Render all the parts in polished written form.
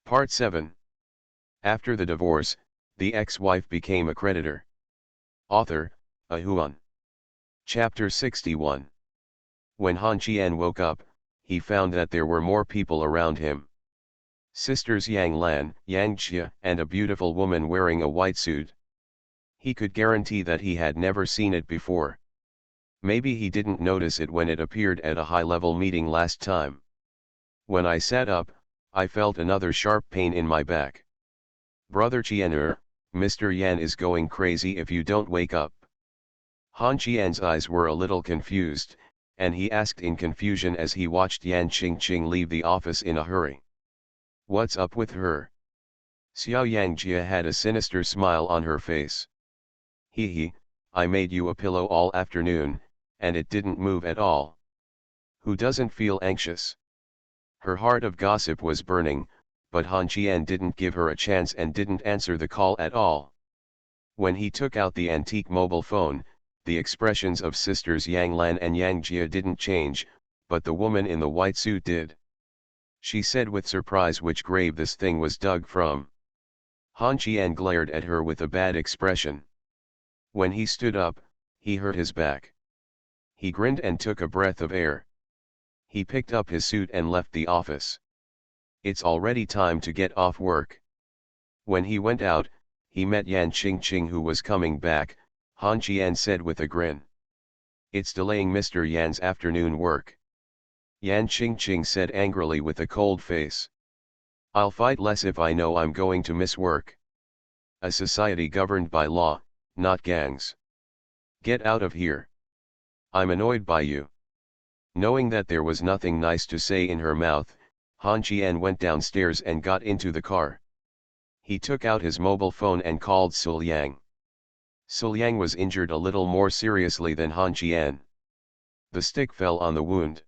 Part 7. After the divorce, the ex-wife became a creditor. Author, Ahuan. Chapter 61. When Han Qian woke up, he found that there were more people around him. Sisters Yang Lan, Yang Jia, and a beautiful woman wearing a white suit. He could guarantee that he had never seen it before. Maybe he didn't notice it when it appeared at a high-level meeting last time. When I sat up, I felt another sharp pain in my back. Brother Qian, Mr. Yan is going crazy if you don't wake up. Han Qian's eyes were a little confused, and he asked in confusion as he watched Yan Qingqing leave the office in a hurry. What's up with her? Xiao Yangjia had a sinister smile on her face. Hee, I made you a pillow all afternoon, and it didn't move at all. Who doesn't feel anxious? Her heart of gossip was burning, but Han Qian didn't give her a chance and didn't answer the call at all. When he took out the antique mobile phone, the expressions of sisters Yang Lan and Yang Jia didn't change, but the woman in the white suit did. She said with surprise which grave this thing was dug from. Han Qian glared at her with a bad expression. When he stood up, he hurt his back. He grinned and took a breath of air. He picked up his suit and left the office. It's already time to get off work. When he went out, he met Yan Qingqing who was coming back. Han Qian said with a grin. It's delaying Mr. Yan's afternoon work. Yan Qingqing said angrily with a cold face. I'll fight less if I know I'm going to miss work. A society governed by law, not gangs. Get out of here. I'm annoyed by you. Knowing that there was nothing nice to say in her mouth, Han Qian went downstairs and got into the car. He took out his mobile phone and called Sul Yang. Sul Yang was injured a little more seriously than Han Qian. The stick fell on the wound.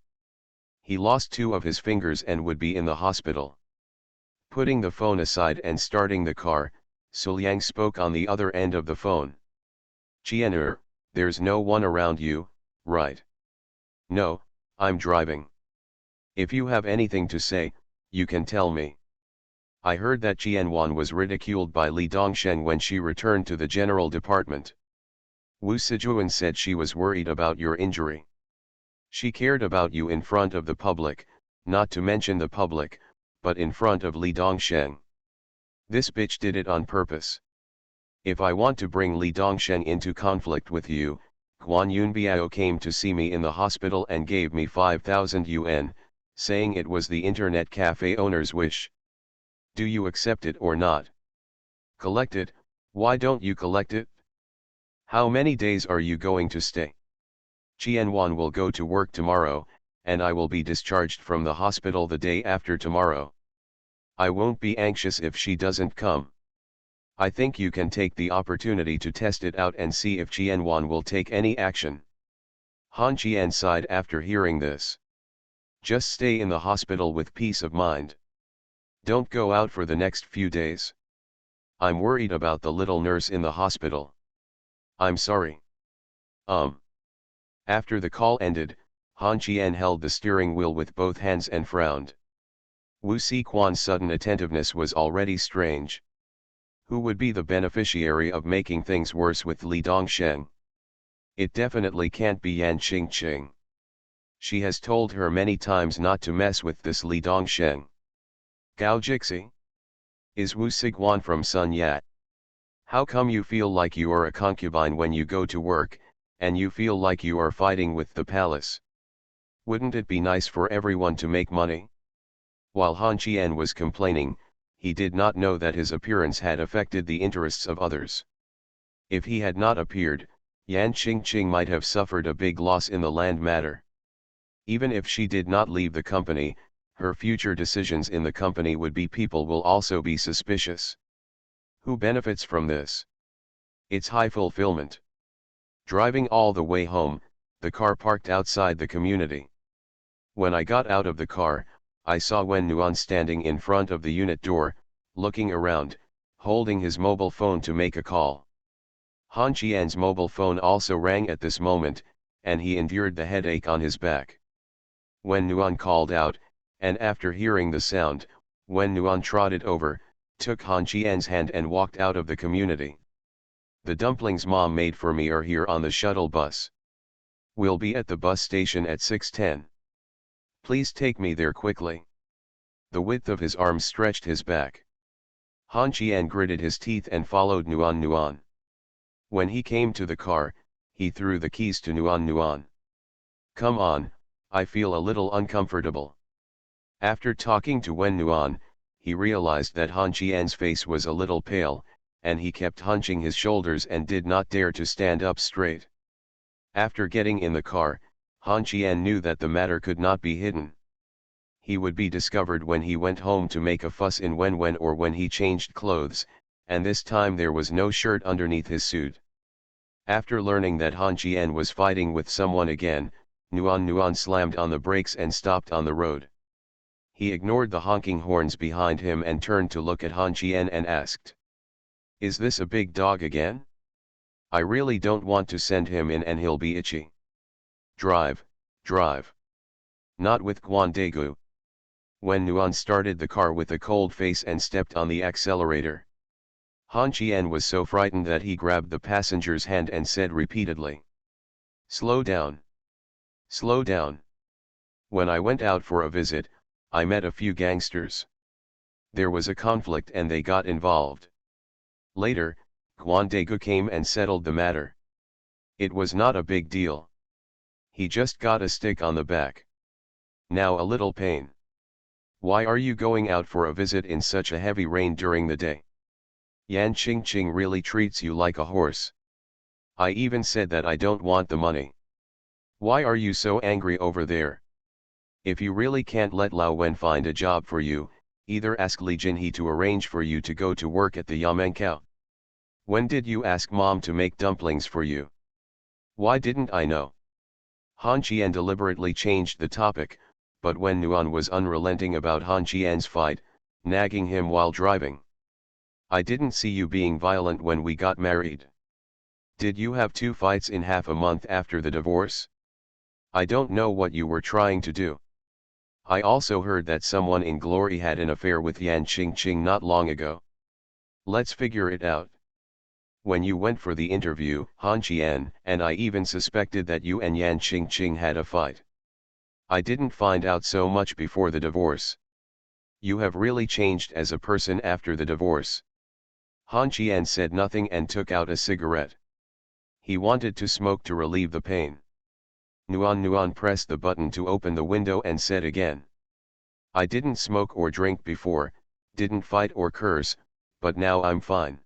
He lost 2 of his fingers and would be in the hospital. Putting the phone aside and starting the car, Sul Yang spoke on the other end of the phone. Qian, there's no one around you, right? No, I'm driving. If you have anything to say, you can tell me. I heard that Qianwan was ridiculed by Li Dongsheng when she returned to the general department. Wu Sijuan said she was worried about your injury. She cared about you in front of the public, not to mention the public, but in front of Li Dongsheng. This bitch did it on purpose. If I want to bring Li Dongsheng into conflict with you, Guan Yunbiao came to see me in the hospital and gave me 5,000 yuan, saying it was the internet cafe owner's wish. Do you accept it or not? Collect it. Why don't you collect it? How many days are you going to stay? Qianwan will go to work tomorrow, and I will be discharged from the hospital the day after tomorrow. I won't be anxious if she doesn't come. I think you can take the opportunity to test it out and see if Qianwan will take any action. Han Qian sighed after hearing this. Just stay in the hospital with peace of mind. Don't go out for the next few days. I'm worried about the little nurse in the hospital. I'm sorry. After the call ended, Han Qian held the steering wheel with both hands and frowned. Wu Siquan's sudden attentiveness was already strange. Who would be the beneficiary of making things worse with Li Dongsheng? It definitely can't be Yan Qingqing. She has told her many times not to mess with this Li Dongsheng. Gao Jixi? Is Wu Siquan from Sun Yat? How come you feel like you are a concubine when you go to work, and you feel like you are fighting with the palace? Wouldn't it be nice for everyone to make money? While Han Qian was complaining, he did not know that his appearance had affected the interests of others. If he had not appeared, Yan Qingqing might have suffered a big loss in the land matter. Even if she did not leave the company, her future decisions in the company would be people will also be suspicious. Who benefits from this? It's high fulfillment. Driving all the way home, the car parked outside the community. When I got out of the car, I saw Wen Nuan standing in front of the unit door, looking around, holding his mobile phone to make a call. Han Qian's mobile phone also rang at this moment, and he endured the headache on his back. Wen Nuan called out, and after hearing the sound, When Nuan trotted over, took Han Qian's hand and walked out of the community. The dumplings mom made for me are here on the shuttle bus. We'll be at the bus station at 6:10. Please take me there quickly. The width of his arms stretched his back. Han Qian gritted his teeth and followed Nuan. When he came to the car, he threw the keys to Nuan. Come on, I feel a little uncomfortable. After talking to Nuan, he realized that Han Qian's face was a little pale, and he kept hunching his shoulders and did not dare to stand up straight. After getting in the car, Han Qian knew that the matter could not be hidden. He would be discovered when he went home to make a fuss in Wen or when he changed clothes, and this time there was no shirt underneath his suit. After learning that Han Qian was fighting with someone again, Nuan slammed on the brakes and stopped on the road. He ignored the honking horns behind him and turned to look at Han Qian and asked, "Is this a big dog again? I really don't want to send him in and he'll be itchy. Drive. Not with Daegu." When Nuan started the car with a cold face and stepped on the accelerator, Han Qian was so frightened that he grabbed the passenger's hand and said repeatedly, "Slow down. Slow down. When I went out for a visit, I met a few gangsters. There was a conflict and they got involved. Later, Daegu came and settled the matter. It was not a big deal. He just got a stick on the back. Now a little pain. Why are you going out for a visit in such a heavy rain during the day? Yan Qingqing really treats you like a horse. I even said that I don't want the money. Why are you so angry over there? If you really can't let Lao Wen find a job for you, either ask Li Jinhe to arrange for you to go to work at the Yamenkao. When did you ask mom to make dumplings for you? Why didn't I know?" Han Qian deliberately changed the topic, but when Nuan was unrelenting about Han Qian's fight, nagging him while driving. "I didn't see you being violent when we got married. Did you have 2 fights in half a month after the divorce? I don't know what you were trying to do. I also heard that someone in Glory had an affair with Yan Qingqing not long ago. Let's figure it out. When you went for the interview, Han Qian, and I even suspected that you and Yan Qingqing had a fight. I didn't find out so much before the divorce. You have really changed as a person after the divorce." Han Qian said nothing and took out a cigarette. He wanted to smoke to relieve the pain. Nuan pressed the button to open the window and said again, "I didn't smoke or drink before, didn't fight or curse, but now I'm fine.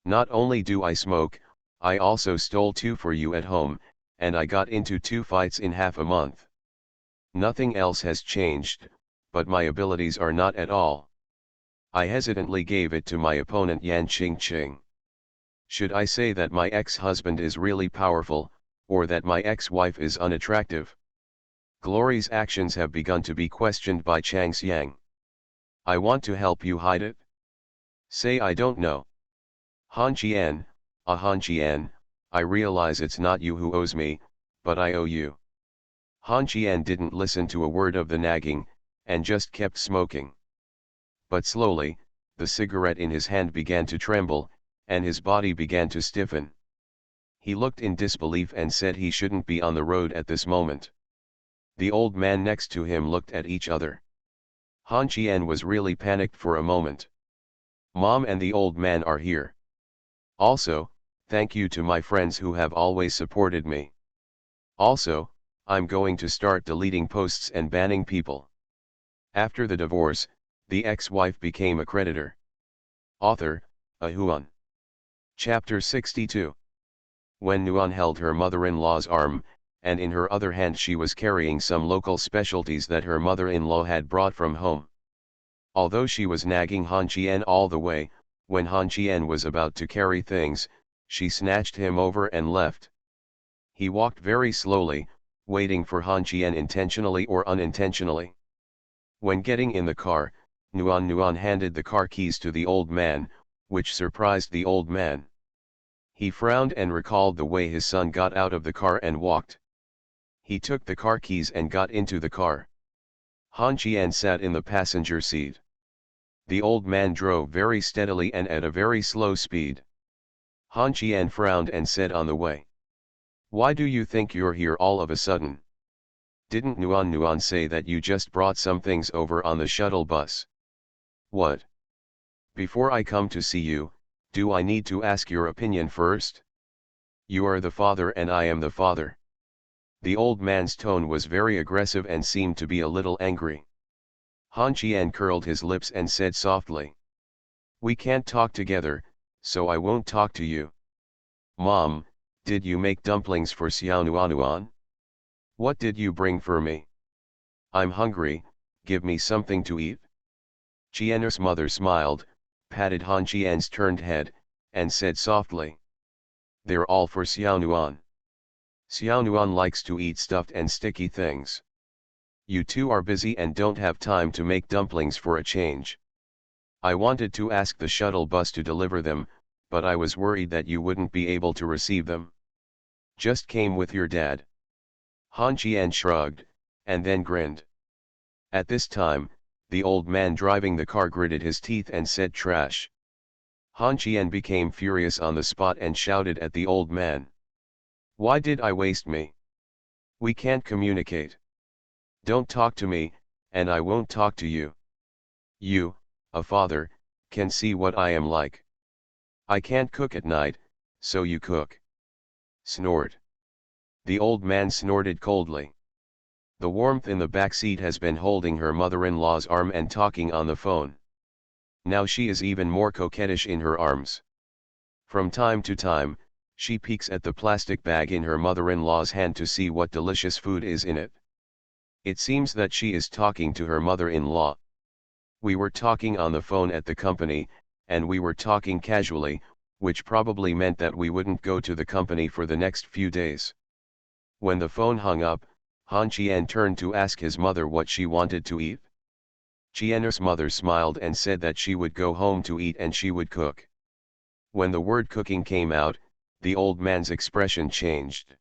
Not only do I smoke, I also stole 2 for you at home, and I got into 2 fights in half a month. Nothing else has changed, but my abilities are not at all. I hesitantly gave it to my opponent Yan Qingqing. Should I say that my ex-husband is really powerful, or that my ex-wife is unattractive? Glory's actions have begun to be questioned by Chang Xiang. I want to help you hide it. Say I don't know." Han Qian, Han Qian, I realize it's not you who owes me, but I owe you." Han Qian didn't listen to a word of the nagging, and just kept smoking. But slowly, the cigarette in his hand began to tremble, and his body began to stiffen. He looked in disbelief and said he shouldn't be on the road at this moment. The old man next to him looked at each other. Han Qian was really panicked for a moment. Mom and the old man are here. Also, thank you to my friends who have always supported me. Also, I'm going to start deleting posts and banning people. After the divorce, the ex-wife became a creditor. Author, Ahuan. Chapter 62. When Nuan held her mother-in-law's arm, and in her other hand she was carrying some local specialties that her mother-in-law had brought from home. Although she was nagging Han Qian all the way, when Han Qian was about to carry things, she snatched him over and left. He walked very slowly, waiting for Han Qian intentionally or unintentionally. When getting in the car, Nuan handed the car keys to the old man, which surprised the old man. He frowned and recalled the way his son got out of the car and walked. He took the car keys and got into the car. Han Qian sat in the passenger seat. The old man drove very steadily and at a very slow speed. Han Qian frowned and said on the way. Why do you think you're here all of a sudden? Didn't Nuan say that you just brought some things over on the shuttle bus? What? Before I come to see you, do I need to ask your opinion first? You are the father and I am the father. The old man's tone was very aggressive and seemed to be a little angry. Han Qian curled his lips and said softly. We can't talk together, so I won't talk to you. Mom, did you make dumplings for Xiao Nuan? What did you bring for me? I'm hungry, give me something to eat. Qian's mother smiled, patted Han Qian's turned head, and said softly. They're all for Xiao Nuan. Xiao Nuan likes to eat stuffed and sticky things. You two are busy and don't have time to make dumplings for a change. I wanted to ask the shuttle bus to deliver them, but I was worried that you wouldn't be able to receive them. Just came with your dad. Han Qian shrugged, and then grinned. At this time, the old man driving the car gritted his teeth and said trash. Han Qian became furious on the spot and shouted at the old man. Why did I waste me? We can't communicate. Don't talk to me, and I won't talk to you. You, a father, can see what I am like. I can't cook at night, so you cook. Snort. The old man snorted coldly. The warmth in the back seat has been holding her mother-in-law's arm and talking on the phone. Now she is even more coquettish in her arms. From time to time, she peeks at the plastic bag in her mother-in-law's hand to see what delicious food is in it. It seems that she is talking to her mother-in-law. We were talking on the phone at the company, and we were talking casually, which probably meant that we wouldn't go to the company for the next few days. When the phone hung up, Han Qian turned to ask his mother what she wanted to eat. Qian's mother smiled and said that she would go home to eat and she would cook. When the word cooking came out, the old man's expression changed.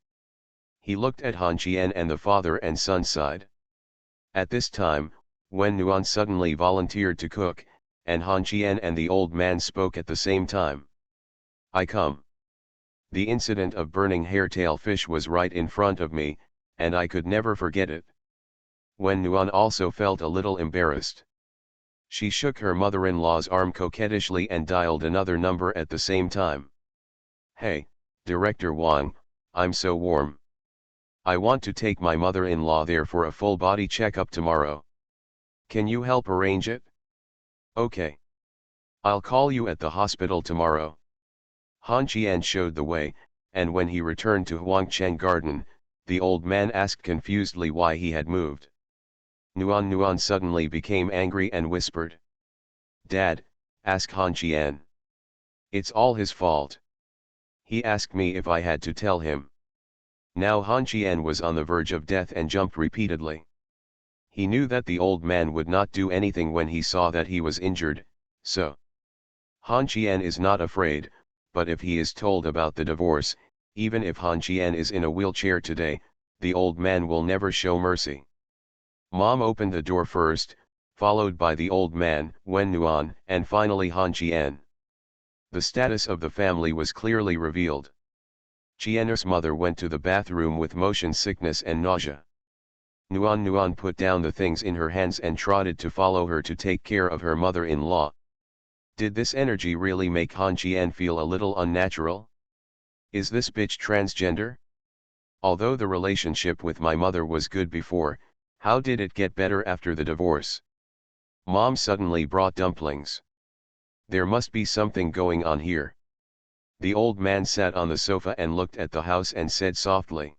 He looked at Han Qian and the father and son side. At this time, Wen Nuan suddenly volunteered to cook, and Han Qian and the old man spoke at the same time. I come. The incident of burning hairtail fish was right in front of me, and I could never forget it. Wen Nuan also felt a little embarrassed. She shook her mother-in-law's arm coquettishly and dialed another number at the same time. Hey, Director Wang, I'm so warm. I want to take my mother-in-law there for a full body checkup tomorrow. Can you help arrange it? Okay. I'll call you at the hospital tomorrow. Han Qian showed the way, and when he returned to Huangcheng Garden, the old man asked confusedly why he had moved. Nuan suddenly became angry and whispered. Dad, ask Han Qian. It's all his fault. He asked me if I had to tell him. Now Han Qian was on the verge of death and jumped repeatedly. He knew that the old man would not do anything when he saw that he was injured, so. Han Qian is not afraid, but if he is told about the divorce, even if Han Qian is in a wheelchair today, the old man will never show mercy. Mom opened the door first, followed by the old man, Wen Nuan, and finally Han Qian. The status of the family was clearly revealed. Qian's mother went to the bathroom with motion sickness and nausea. Nuan put down the things in her hands and trotted to follow her to take care of her mother-in-law. Did this energy really make Han Qian feel a little unnatural? Is this bitch transgender? Although the relationship with my mother was good before, how did it get better after the divorce? Mom suddenly brought dumplings. There must be something going on here. The old man sat on the sofa and looked at the house and said softly.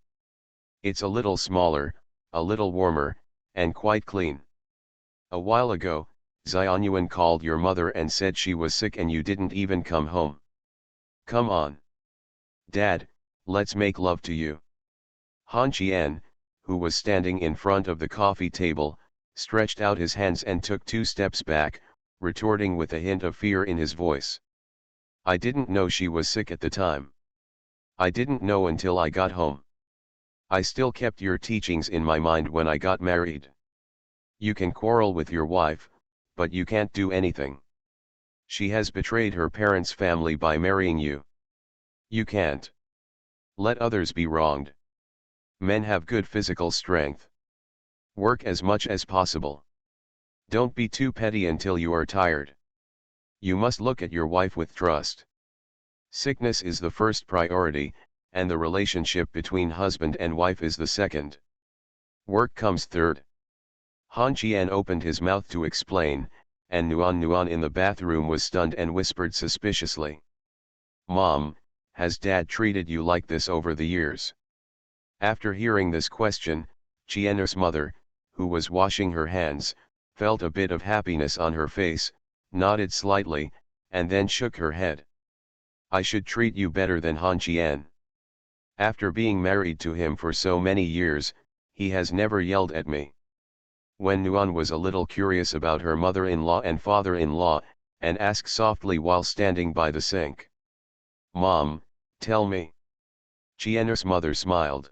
It's a little smaller, a little warmer, and quite clean. A while ago, Xianyuan called your mother and said she was sick and you didn't even come home. Come on. Dad, let's make love to you. Han Qian, who was standing in front of the coffee table, stretched out his hands and took 2 steps back, retorting with a hint of fear in his voice. I didn't know she was sick at the time. I didn't know until I got home. I still kept your teachings in my mind when I got married. You can quarrel with your wife, but you can't do anything. She has betrayed her parents' family by marrying you. You can't let others be wronged. Men have good physical strength. Work as much as possible. Don't be too petty until you are tired. You must look at your wife with trust. Sickness is the first priority, and the relationship between husband and wife is the second. Work comes third. Han Qian opened his mouth to explain, and Nuan in the bathroom was stunned and whispered suspiciously. Mom, has Dad treated you like this over the years? After hearing this question, Qian's mother, who was washing her hands, felt a bit of happiness on her face, nodded slightly, and then shook her head. I should treat you better than Han Qian. After being married to him for so many years, he has never yelled at me. When Nuan was a little curious about her mother-in-law and father-in-law, and asked softly while standing by the sink. Mom, tell me. Qian's mother smiled.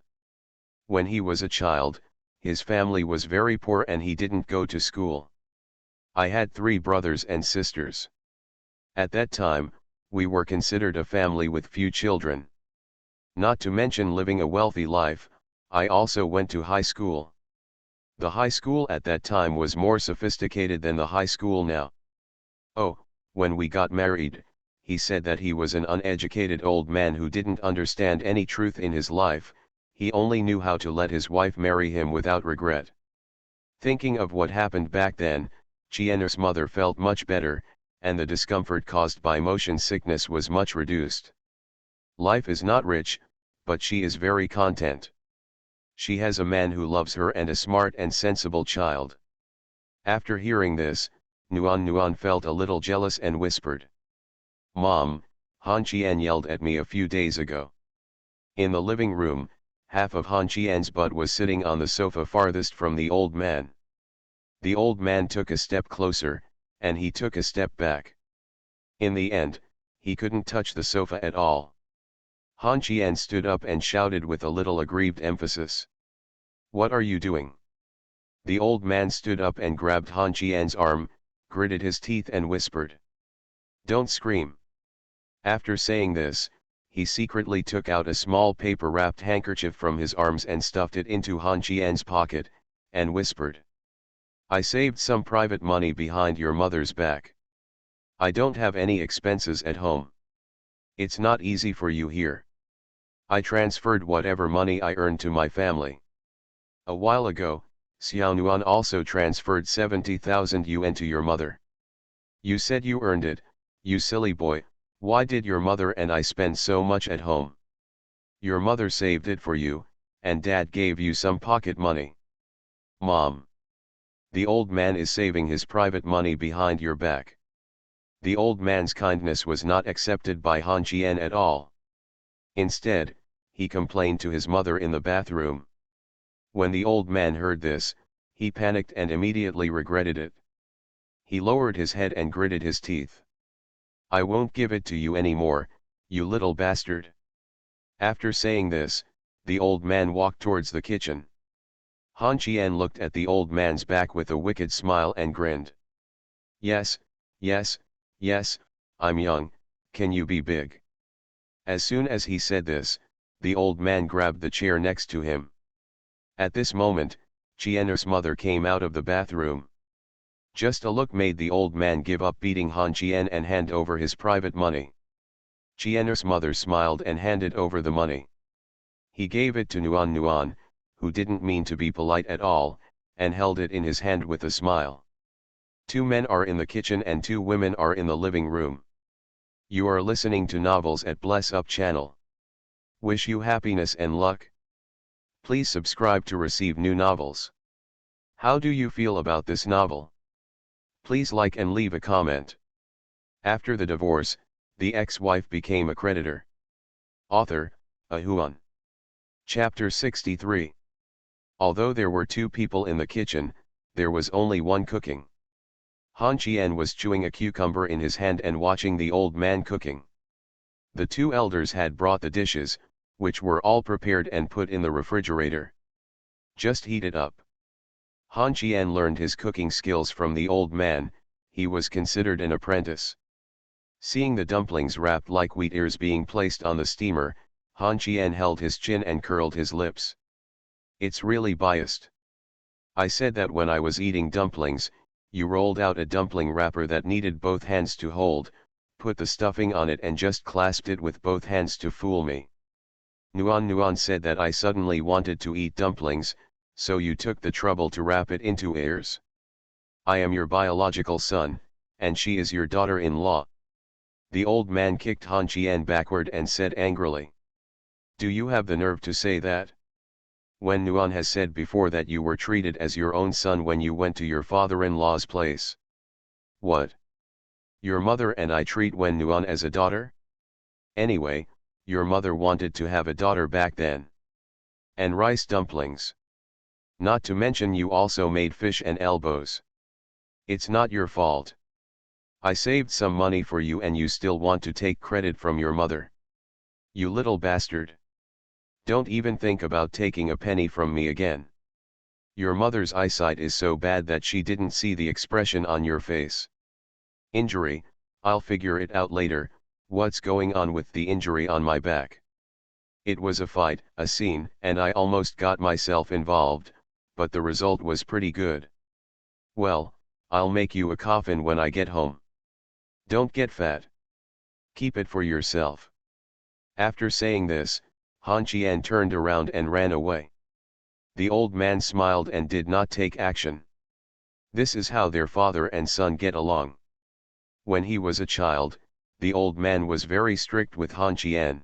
When he was a child, his family was very poor and he didn't go to school. I had 3 brothers and sisters. At that time, we were considered a family with few children. Not to mention living a wealthy life, I also went to high school. The high school at that time was more sophisticated than the high school now. Oh, when we got married, he said that he was an uneducated old man who didn't understand any truth in his life, he only knew how to let his wife marry him without regret. Thinking of what happened back then, Qian's mother felt much better, and the discomfort caused by motion sickness was much reduced. Life is not rich, but she is very content. She has a man who loves her and a smart and sensible child. After hearing this, Nuan felt a little jealous and whispered. Mom, Han Qian yelled at me a few days ago. In the living room, half of Han Qian's butt was sitting on the sofa farthest from the old man. The old man took a step closer, and he took a step back. In the end, he couldn't touch the sofa at all. Han Qian stood up and shouted with a little aggrieved emphasis. What are you doing? The old man stood up and grabbed Han Qian's arm, gritted his teeth and whispered. Don't scream. After saying this, he secretly took out a small paper-wrapped handkerchief from his arms and stuffed it into Han Qian's pocket, and whispered. I saved some private money behind your mother's back. I don't have any expenses at home. It's not easy for you here. I transferred whatever money I earned to my family. A while ago, Xiaonuan also transferred 70,000 yuan to your mother. You said you earned it, you silly boy, why did your mother and I spend so much at home? Your mother saved it for you, and Dad gave you some pocket money. Mom. The old man is saving his private money behind your back. The old man's kindness was not accepted by Han Qian at all. Instead, he complained to his mother in the bathroom. When the old man heard this, he panicked and immediately regretted it. He lowered his head and gritted his teeth. I won't give it to you anymore, you little bastard. After saying this, the old man walked towards the kitchen. Han Qian looked at the old man's back with a wicked smile and grinned. Yes, yes, yes, I'm young, can you be big? As soon as he said this, the old man grabbed the chair next to him. At this moment, Qian's mother came out of the bathroom. Just a look made the old man give up beating Han Qian and hand over his private money. Qian's mother smiled and handed over the money. He gave it to Nuan, who didn't mean to be polite at all, and held it in his hand with a smile. 2 men are in the kitchen and 2 women are in the living room. You are listening to novels at Bless Up channel. Wish you happiness and luck. Please subscribe to receive new novels. How do you feel about this novel? Please like and leave a comment. After the divorce, the ex-wife became a creditor. Author, Ahuan. Chapter 63. Although there were 2 people in the kitchen, there was only one cooking. Han Qian was chewing a cucumber in his hand and watching the old man cooking. The 2 elders had brought the dishes, which were all prepared and put in the refrigerator. Just heat it up. Han Qian learned his cooking skills from the old man, he was considered an apprentice. Seeing the dumplings wrapped like wheat ears being placed on the steamer, Han Qian held his chin and curled his lips. It's really biased. I said that when I was eating dumplings, you rolled out a dumpling wrapper that needed both hands to hold, put the stuffing on it and just clasped it with both hands to fool me. Nuan said that I suddenly wanted to eat dumplings, so you took the trouble to wrap it into ears. I am your biological son, and she is your daughter-in-law. The old man kicked Han Qian backward and said angrily. Do you have the nerve to say that? When Nuan has said before that you were treated as your own son when you went to your father-in-law's place. What? Your mother and I treat Wen Nuan as a daughter? Anyway, your mother wanted to have a daughter back then. And rice dumplings. Not to mention you also made fish and elbows. It's not your fault. I saved some money for you and you still want to take credit from your mother. You little bastard. Don't even think about taking a penny from me again. Your mother's eyesight is so bad that she didn't see the expression on your face. Injury, I'll figure it out later. What's going on with the injury on my back? It was a fight, a scene, and I almost got myself involved, but the result was pretty good. Well, I'll make you a coffin when I get home. Don't get fat. Keep it for yourself. After saying this, Han Qian turned around and ran away. The old man smiled and did not take action. This is how their father and son get along. When he was a child, the old man was very strict with Han Qian.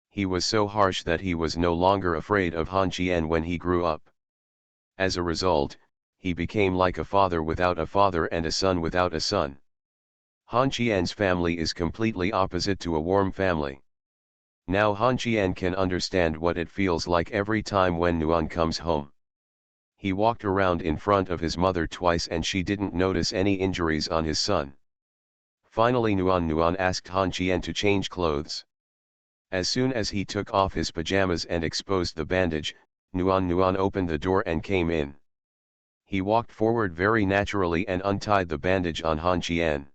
He was so harsh that he was no longer afraid of Han Qian when he grew up. As a result, he became like a father without a father and a son without a son. Han Qian's family is completely opposite to a warm family. Now Han Qian can understand what it feels like every time when Nuan comes home. He walked around in front of his mother twice and she didn't notice any injuries on his son. Finally Nuan asked Han Qian to change clothes. As soon as he took off his pajamas and exposed the bandage, Nuan opened the door and came in. He walked forward very naturally and untied the bandage on Han Qian.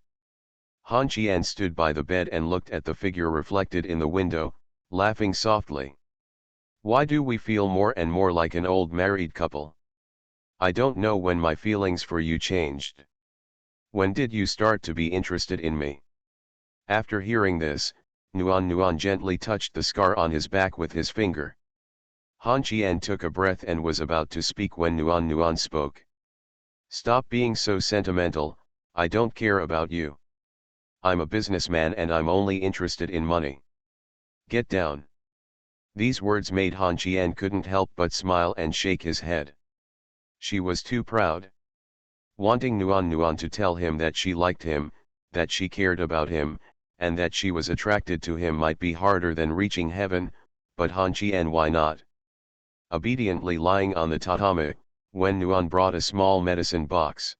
Han Qian stood by the bed and looked at the figure reflected in the window, laughing softly. Why do we feel more and more like an old married couple? I don't know when my feelings for you changed. When did you start to be interested in me? After hearing this, Nuan gently touched the scar on his back with his finger. Han Qian took a breath and was about to speak when Nuan spoke. Stop being so sentimental, I don't care about you. I'm a businessman and I'm only interested in money. Get down. These words made Han Qian couldn't help but smile and shake his head. She was too proud. Wanting Nuan to tell him that she liked him, that she cared about him, and that she was attracted to him might be harder than reaching heaven, but Han Qian why not? Obediently lying on the tatami, Wen Nuan brought a small medicine box.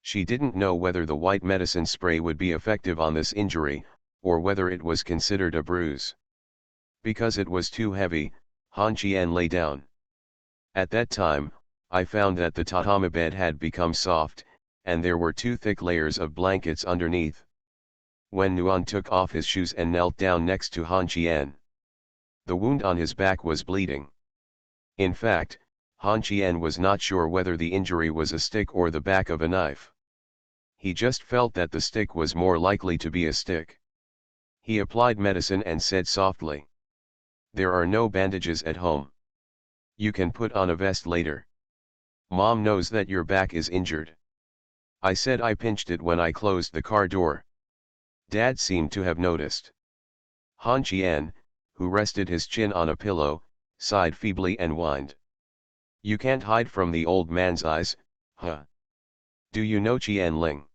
She didn't know whether the white medicine spray would be effective on this injury, or whether it was considered a bruise. Because it was too heavy, Han Qian lay down. At that time, I found that the tatami bed had become soft, and there were 2 thick layers of blankets underneath. When Nuan took off his shoes and knelt down next to Han Qian. The wound on his back was bleeding. In fact, Han Qian was not sure whether the injury was a stick or the back of a knife. He just felt that the stick was more likely to be a stick. He applied medicine and said softly. There are no bandages at home. You can put on a vest later. Mom knows that your back is injured. I said I pinched it when I closed the car door. Dad seemed to have noticed. Han Qian, who rested his chin on a pillow, sighed feebly and whined. You can't hide from the old man's eyes, huh? Do you know Qian Ling?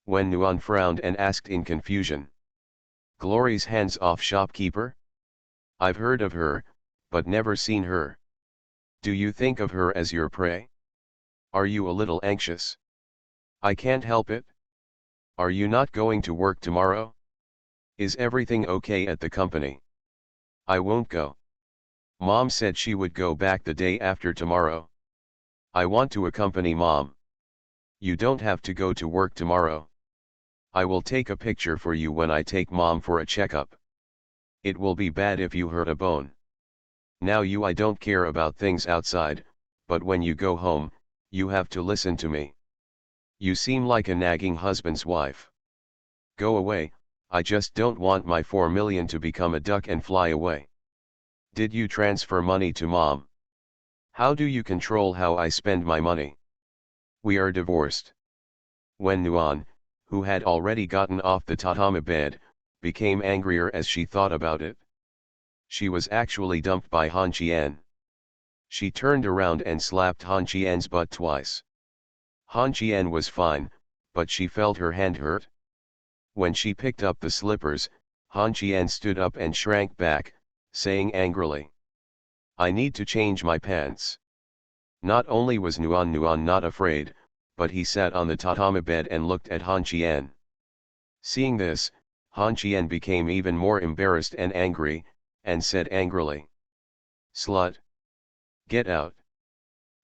Wen Nuan frowned and asked in confusion. Glory's hands-off shopkeeper? I've heard of her, but never seen her. Do you think of her as your prey? Are you a little anxious? I can't help it. Are you not going to work tomorrow? Is everything okay at the company? I won't go. Mom said she would go back the day after tomorrow. I want to accompany Mom. You don't have to go to work tomorrow. I will take a picture for you when I take mom for a checkup. It will be bad if you hurt a bone. Now I don't care about things outside, but when you go home, you have to listen to me. You seem like a nagging husband's wife. Go away, I just don't want my 4 million to become a duck and fly away. Did you transfer money to mom? How do you control how I spend my money? We are divorced. When Nuan, who had already gotten off the tatami bed, became angrier as she thought about it. She was actually dumped by Han Qian. She turned around and slapped Han Qian's butt twice. Han Qian was fine, but she felt her hand hurt. When she picked up the slippers, Han Qian stood up and shrank back, saying angrily, "I need to change my pants." Not only was Nuan not afraid, but he sat on the tatami bed and looked at Han Qian. Seeing this, Han Qian became even more embarrassed and angry, and said angrily, "Slut! Get out."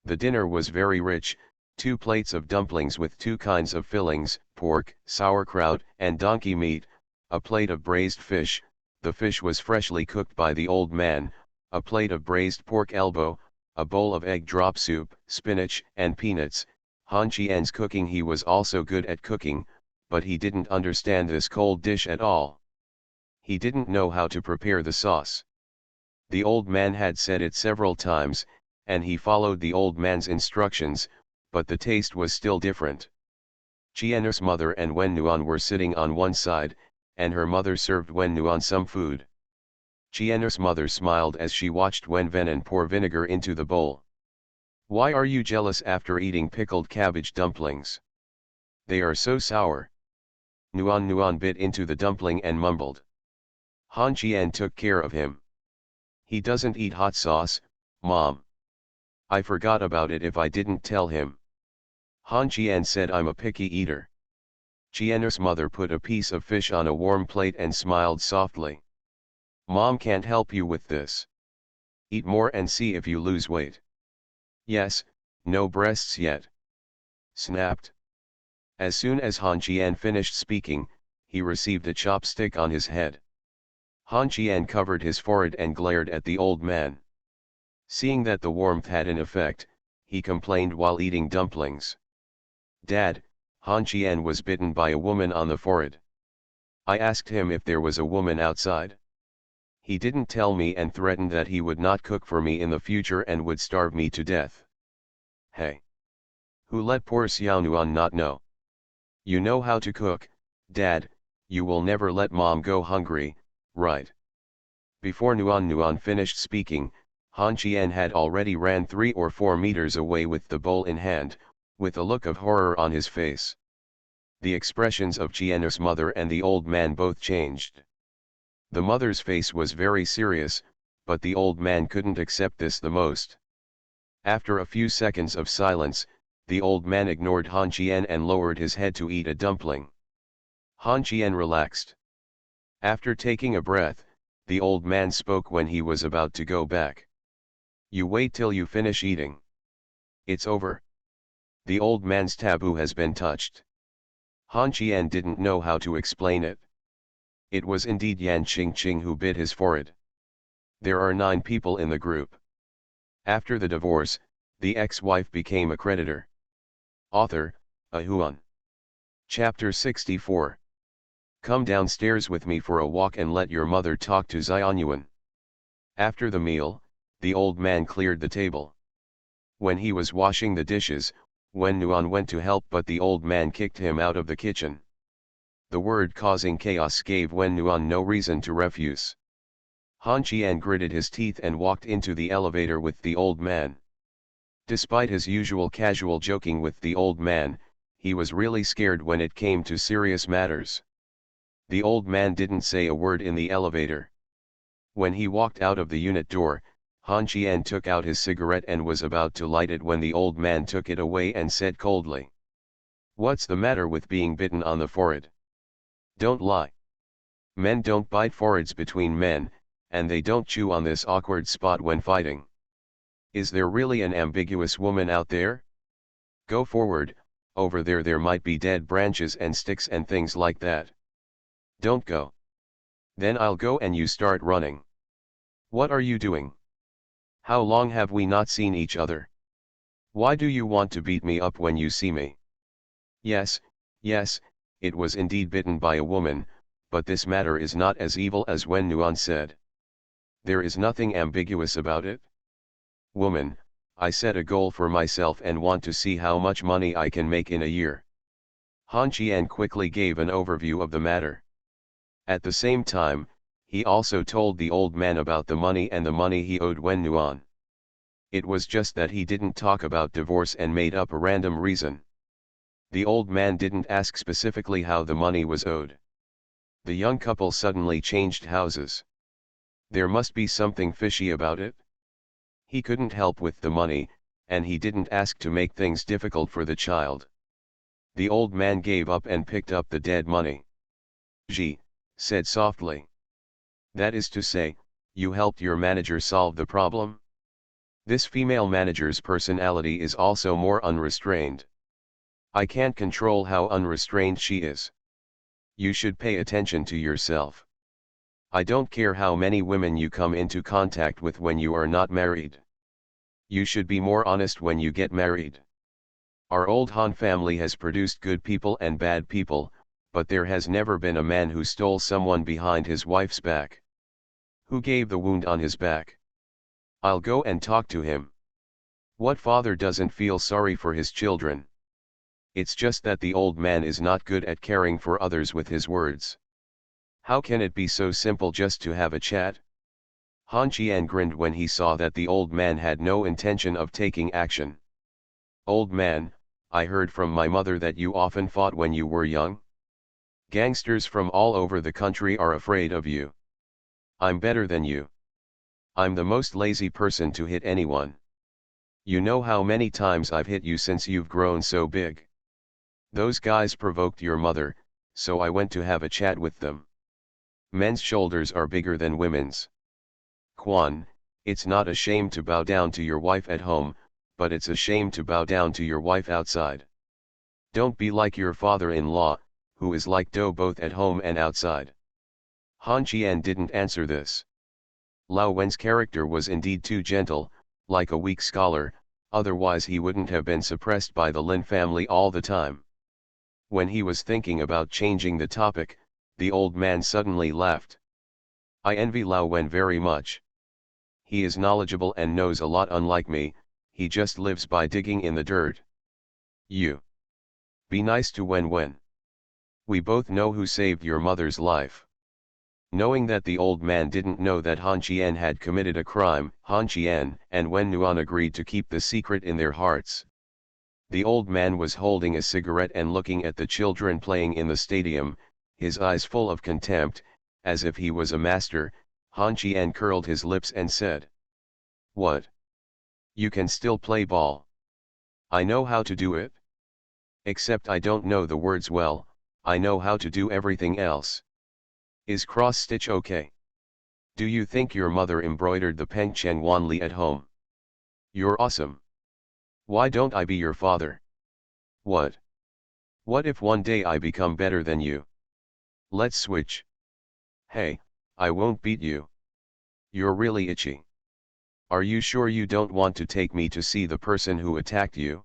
The dinner was very rich, 2 plates of dumplings with 2 kinds of fillings, pork, sauerkraut, and donkey meat, a plate of braised fish, the fish was freshly cooked by the old man, a plate of braised pork elbow, a bowl of egg drop soup, spinach, and peanuts. Han Qian's cooking. He was also good at cooking, but he didn't understand this cold dish at all. He didn't know how to prepare the sauce. The old man had said it several times, and he followed the old man's instructions, but the taste was still different. Qian's mother and Wen Nuan were sitting on one side, and her mother served Wen Nuan some food. Qian's mother smiled as she watched Wen Venan pour vinegar into the bowl. "Why are you jealous after eating pickled cabbage dumplings? They are so sour." Nuan bit into the dumpling and mumbled. Han Qian took care of him. "He doesn't eat hot sauce, Mom. I forgot about it if I didn't tell him." Han Qian said, "I'm a picky eater." Qian's mother put a piece of fish on a warm plate and smiled softly. "Mom can't help you with this. Eat more and see if you lose weight." "Yes, no breasts yet." Snapped. As soon as Han Qian finished speaking, he received a chopstick on his head. Han Qian covered his forehead and glared at the old man. Seeing that the warmth had an effect, he complained while eating dumplings. "Dad, Han Qian was bitten by a woman on the forehead. I asked him if there was a woman outside. He didn't tell me and threatened that he would not cook for me in the future and would starve me to death." "Hey! Who let poor Xiaonuan not know? You know how to cook, Dad, you will never let Mom go hungry, right?" Before Nuan finished speaking, Han Qian had already ran 3 or 4 meters away with the bowl in hand, with a look of horror on his face. The expressions of Qian's mother and the old man both changed. The mother's face was very serious, but the old man couldn't accept this the most. After a few seconds of silence, the old man ignored Han Qian and lowered his head to eat a dumpling. Han Qian relaxed. After taking a breath, the old man spoke when he was about to go back. "You wait till you finish eating. It's over. The old man's taboo has been touched." Han Qian didn't know how to explain it. It was indeed Yan Qingqing who bit his forehead. There are 9 people in the group. After the divorce, the ex-wife became a creditor. Author, Ahuan. Chapter 64. Come downstairs with me for a walk and let your mother talk to Xianyuan. After the meal, the old man cleared the table. When he was washing the dishes, Wen Nuan went to help, but the old man kicked him out of the kitchen. The word causing chaos gave Wen Nuan no reason to refuse. Han Qian gritted his teeth and walked into the elevator with the old man. Despite his usual casual joking with the old man, he was really scared when it came to serious matters. The old man didn't say a word in the elevator. When he walked out of the unit door, Han Qian took out his cigarette and was about to light it when the old man took it away and said coldly, "What's the matter with being bitten on the forehead? Don't lie. Men don't bite foreheads between men, and they don't chew on this awkward spot when fighting. Is there really an ambiguous woman out there? Go forward, over there might be dead branches and sticks and things like that. Don't go. Then I'll go and you start running. What are you doing? How long have we not seen each other? Why do you want to beat me up when you see me? Yes, yes, it was indeed bitten by a woman, but this matter is not as evil as when Nuan said. There is nothing ambiguous about it. Woman, I set a goal for myself and want to see how much money I can make in a year. Han Qian quickly gave an overview of the matter. At the same time, he also told the old man about the money and the money he owed Wen Nuan. It was just that he didn't talk about divorce and made up a random reason. The old man didn't ask specifically how the money was owed. The young couple suddenly changed houses. There must be something fishy about it. He couldn't help with the money, and he didn't ask to make things difficult for the child. The old man gave up and picked up the dead money. Ji said softly. That is to say, you helped your manager solve the problem? This female manager's personality is also more unrestrained. I can't control how unrestrained she is. You should pay attention to yourself. I don't care how many women you come into contact with when you are not married. You should be more honest when you get married. Our old Han family has produced good people and bad people, but there has never been a man who stole someone behind his wife's back. Who gave the wound on his back? I'll go and talk to him. What father doesn't feel sorry for his children? It's just that the old man is not good at caring for others with his words. How can it be so simple just to have a chat? Han Qian grinned when he saw that the old man had no intention of taking action. Old man, I heard from my mother that you often fought when you were young. Gangsters from all over the country are afraid of you. I'm better than you. I'm the most lazy person to hit anyone. You know how many times I've hit you since you've grown so big. Those guys provoked your mother, so I went to have a chat with them. Men's shoulders are bigger than women's. Quan, it's not a shame to bow down to your wife at home, but it's a shame to bow down to your wife outside. Don't be like your father-in-law, who is like dough both at home and outside. Han Qian didn't answer this. Lao Wen's character was indeed too gentle, like a weak scholar, otherwise he wouldn't have been suppressed by the Lin family all the time. When he was thinking about changing the topic, the old man suddenly laughed. I envy Lao Wen very much. He is knowledgeable and knows a lot unlike me, he just lives by digging in the dirt. You. Be nice to Wen. We both know who saved your mother's life. Knowing that the old man didn't know that Han Qian had committed a crime, Han Qian and Wen Nuan agreed to keep the secret in their hearts. The old man was holding a cigarette and looking at the children playing in the stadium, his eyes full of contempt, as if he was a master. Han Qian curled his lips and said, "What? You can still play ball? I know how to do it. Except I don't know the words well, I know how to do everything else. Is cross-stitch okay? Do you think your mother embroidered the Peng Chen Wan Li at home? You're awesome. Why don't I be your father? What? What if one day I become better than you? Let's switch. Hey, I won't beat you. You're really itchy. Are you sure you don't want to take me to see the person who attacked you?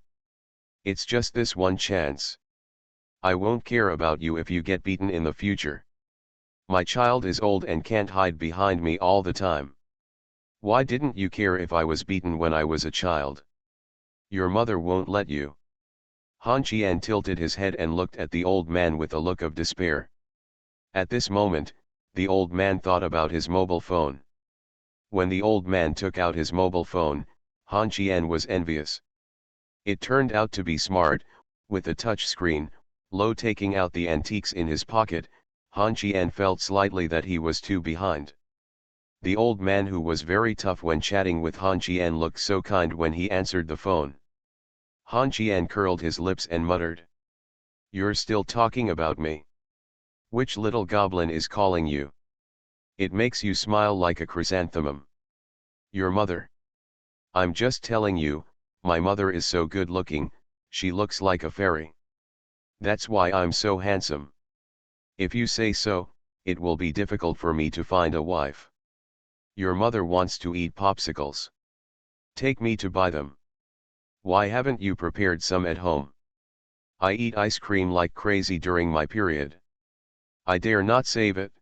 It's just this one chance. I won't care about you if you get beaten in the future. My child is old and can't hide behind me all the time. Why didn't you care if I was beaten when I was a child? Your mother won't let you." Han Qian tilted his head and looked at the old man with a look of despair. At this moment, the old man thought about his mobile phone. When the old man took out his mobile phone, Han Qian was envious. It turned out to be smart, with a touch screen. Taking out the antiques in his pocket, Han Qian felt slightly that he was too behind. The old man, who was very tough when chatting with Han Qian, looked so kind when he answered the phone. Han Qian curled his lips and muttered, "You're still talking about me? Which little goblin is calling you? It makes you smile like a chrysanthemum. Your mother? I'm just telling you, my mother is so good looking, she looks like a fairy." That's why I'm so handsome. If you say so, it will be difficult for me to find a wife. Your mother wants to eat popsicles. Take me to buy them. Why haven't you prepared some at home? I eat ice cream like crazy during my period. I dare not save it.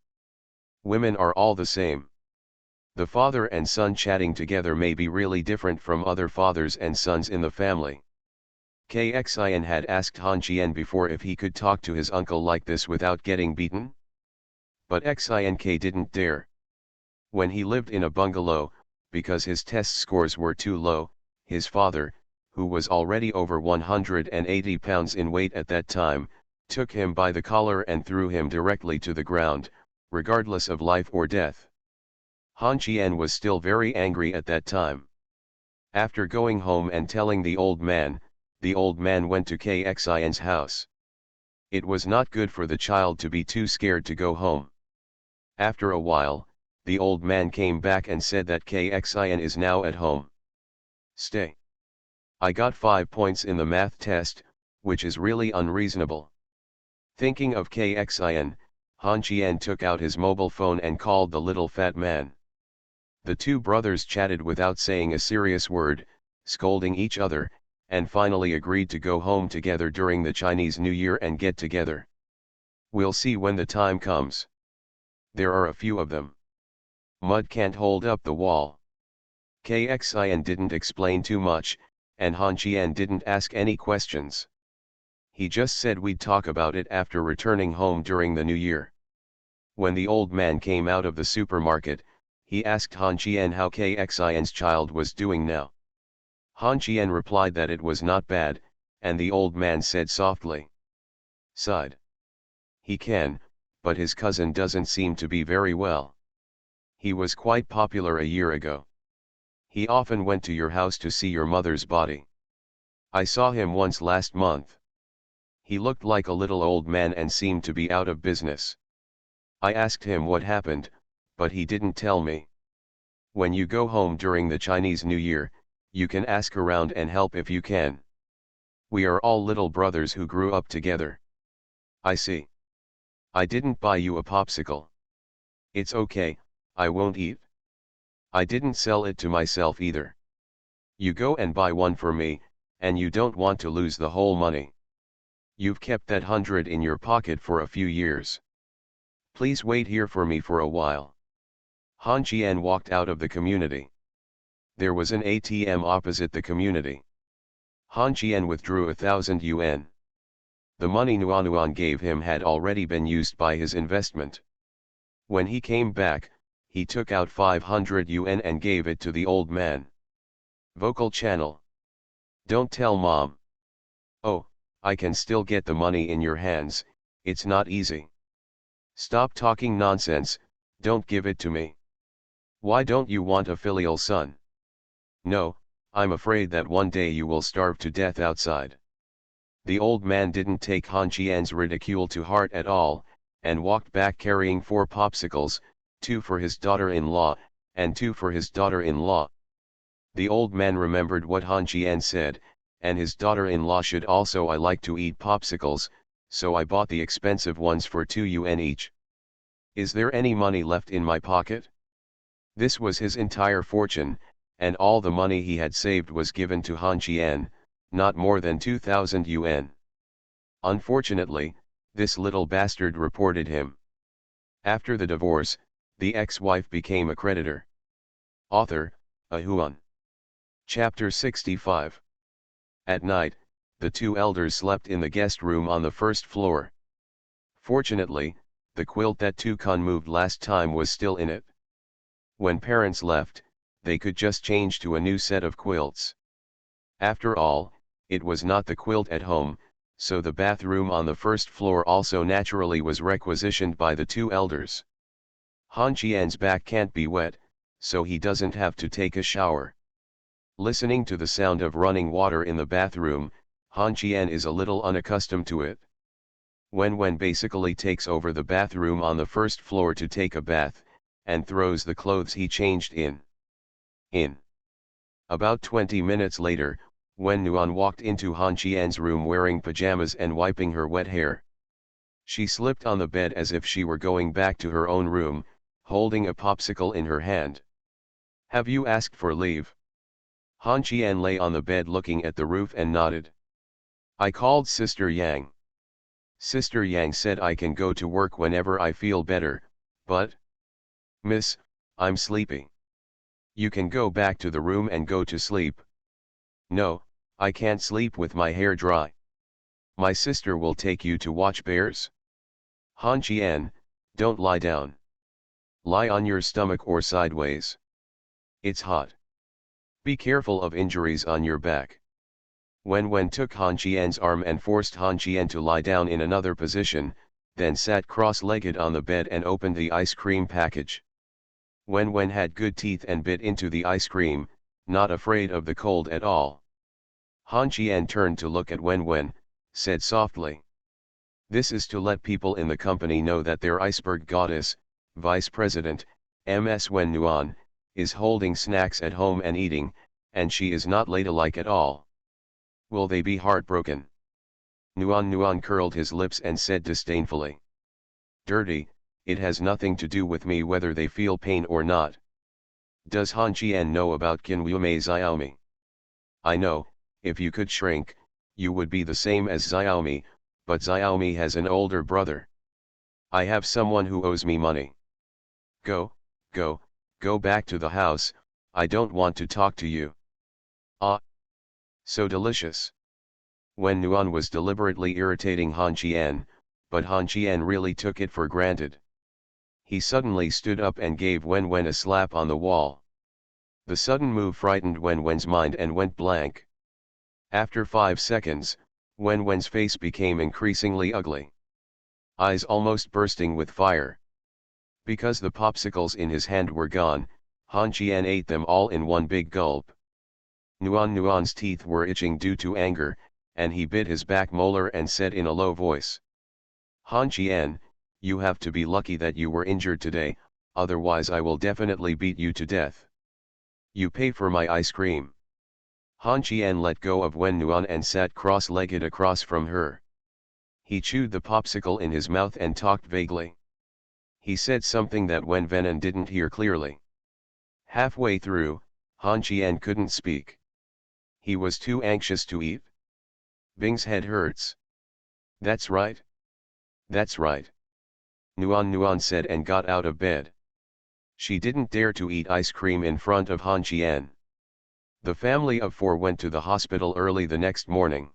Women are all the same. The father and son chatting together may be really different from other fathers and sons in the family. Kxin had asked Han Chien before if he could talk to his uncle like this without getting beaten. But Xink didn't dare. When he lived in a bungalow, because his test scores were too low, his father, who was already over 180 pounds in weight at that time, took him by the collar and threw him directly to the ground, regardless of life or death. Han Chien was still very angry at that time. After going home and telling the old man went to Kxin's house. It was not good for the child to be too scared to go home. After a while, the old man came back and said that Kxin is now at home. Stay. I got 5 points in the math test, which is really unreasonable. Thinking of Kxin, Han Chien took out his mobile phone and called the little fat man. The two brothers chatted without saying a serious word, scolding each other, and finally agreed to go home together during the Chinese New Year and get together. We'll see when the time comes. There are a few of them. Mud can't hold up the wall. Kxin didn't explain too much, and Han Chien didn't ask any questions. He just said we'd talk about it after returning home during the New Year. When the old man came out of the supermarket, he asked Han Chien how Kxin's child was doing now. Han Chien replied that it was not bad, and the old man said softly. Sighed. He can, but his cousin doesn't seem to be very well. He was quite popular a year ago. He often went to your house to see your mother's body. I saw him once last month. He looked like a little old man and seemed to be out of business. I asked him what happened, but he didn't tell me. When you go home during the Chinese New Year, you can ask around and help if you can. We are all little brothers who grew up together. I see. I didn't buy you a popsicle. It's okay, I won't eat. I didn't sell it to myself either. You go and buy one for me, and you don't want to lose the whole money. You've kept that 100 in your pocket for a few years. Please wait here for me for a while. Han Chien walked out of the community. There was an ATM opposite the community. Han Chien withdrew 1,000 yuan. The money Nuan gave him had already been used by his investment. When he came back, he took out 500 yuan and gave it to the old man. Vocal channel. Don't tell mom. Oh, I can still get the money in your hands, it's not easy. Stop talking nonsense, don't give it to me. Why don't you want a filial son? No, I'm afraid that one day you will starve to death outside. The old man didn't take Han Chien's ridicule to heart at all, and walked back carrying 4 popsicles, 2 for his daughter-in-law, and 2 for his daughter-in-law. The old man remembered what Han Chien said, and his daughter-in-law should also. I like to eat popsicles, so I bought the expensive ones for 2 yuan each. Is there any money left in my pocket? This was his entire fortune, and all the money he had saved was given to Han Chien, not more than 2,000 yuan. Unfortunately, this little bastard reported him. After the divorce, the ex-wife became a creditor. Author, Ahuan. Chapter 65. At night, the 2 elders slept in the guest room on the first floor. Fortunately, the quilt that Tukun moved last time was still in it. When parents left, they could just change to a new set of quilts. After all, it was not the quilt at home, so the bathroom on the first floor also naturally was requisitioned by the 2 elders. Han Chien's back can't be wet, so he doesn't have to take a shower. Listening to the sound of running water in the bathroom, Han Chien is a little unaccustomed to it. When basically takes over the bathroom on the first floor to take a bath, and throws the clothes he changed in. About 20 minutes later, Wen Nuan walked into Han Qian's room wearing pajamas and wiping her wet hair. She slipped on the bed as if she were going back to her own room, holding a popsicle in her hand. "Have you asked for leave?" Han Qian lay on the bed looking at the roof and nodded. "I called Sister Yang. Sister Yang said I can go to work whenever I feel better, but... Miss, I'm sleepy. You can go back to the room and go to sleep." "No, I can't sleep with my hair dry. My sister will take you to watch bears." "Han Qian, don't lie down. Lie on your stomach or sideways. It's hot. Be careful of injuries on your back." Wen took Han Qian's arm and forced Han Qian to lie down in another position, then sat cross-legged on the bed and opened the ice cream package. Wen had good teeth and bit into the ice cream, not afraid of the cold at all. Han Qian turned to look at Wen, said softly, "This is to let people in the company know that their iceberg goddess, Vice President, Ms. Wen Nuan, is holding snacks at home and eating, and she is not ladylike at all. Will they be heartbroken?" Nuan curled his lips and said disdainfully, "Dirty, it has nothing to do with me whether they feel pain or not. Does Han Qian know about Qinwumei Xiaomi? I know, if you could shrink, you would be the same as Xiaomi, but Xiaomi has an older brother. I have someone who owes me money. Go back to the house, I don't want to talk to you." "Ah, so delicious." Wen Nuan was deliberately irritating Han Qian, but Han Qian really took it for granted. He suddenly stood up and gave Wen a slap on the wall. The sudden move frightened Wen's mind and went blank. After 5 seconds, Wen's face became increasingly ugly. Eyes almost bursting with fire. Because the popsicles in his hand were gone, Han Qian ate them all in one big gulp. Nuan's teeth were itching due to anger, and he bit his back molar and said in a low voice, "Han Qian, you have to be lucky that you were injured today, otherwise I will definitely beat you to death. You pay for my ice cream." Han Qian let go of Wen Nuan and sat cross-legged across from her. He chewed the popsicle in his mouth and talked vaguely. He said something that Wen Venon didn't hear clearly. Halfway through, Han Qian couldn't speak. He was too anxious to eat. Bing's head hurts. That's right. That's right. Nuan said and got out of bed. She didn't dare to eat ice cream in front of Han Qian. The family of 4 went to the hospital early the next morning.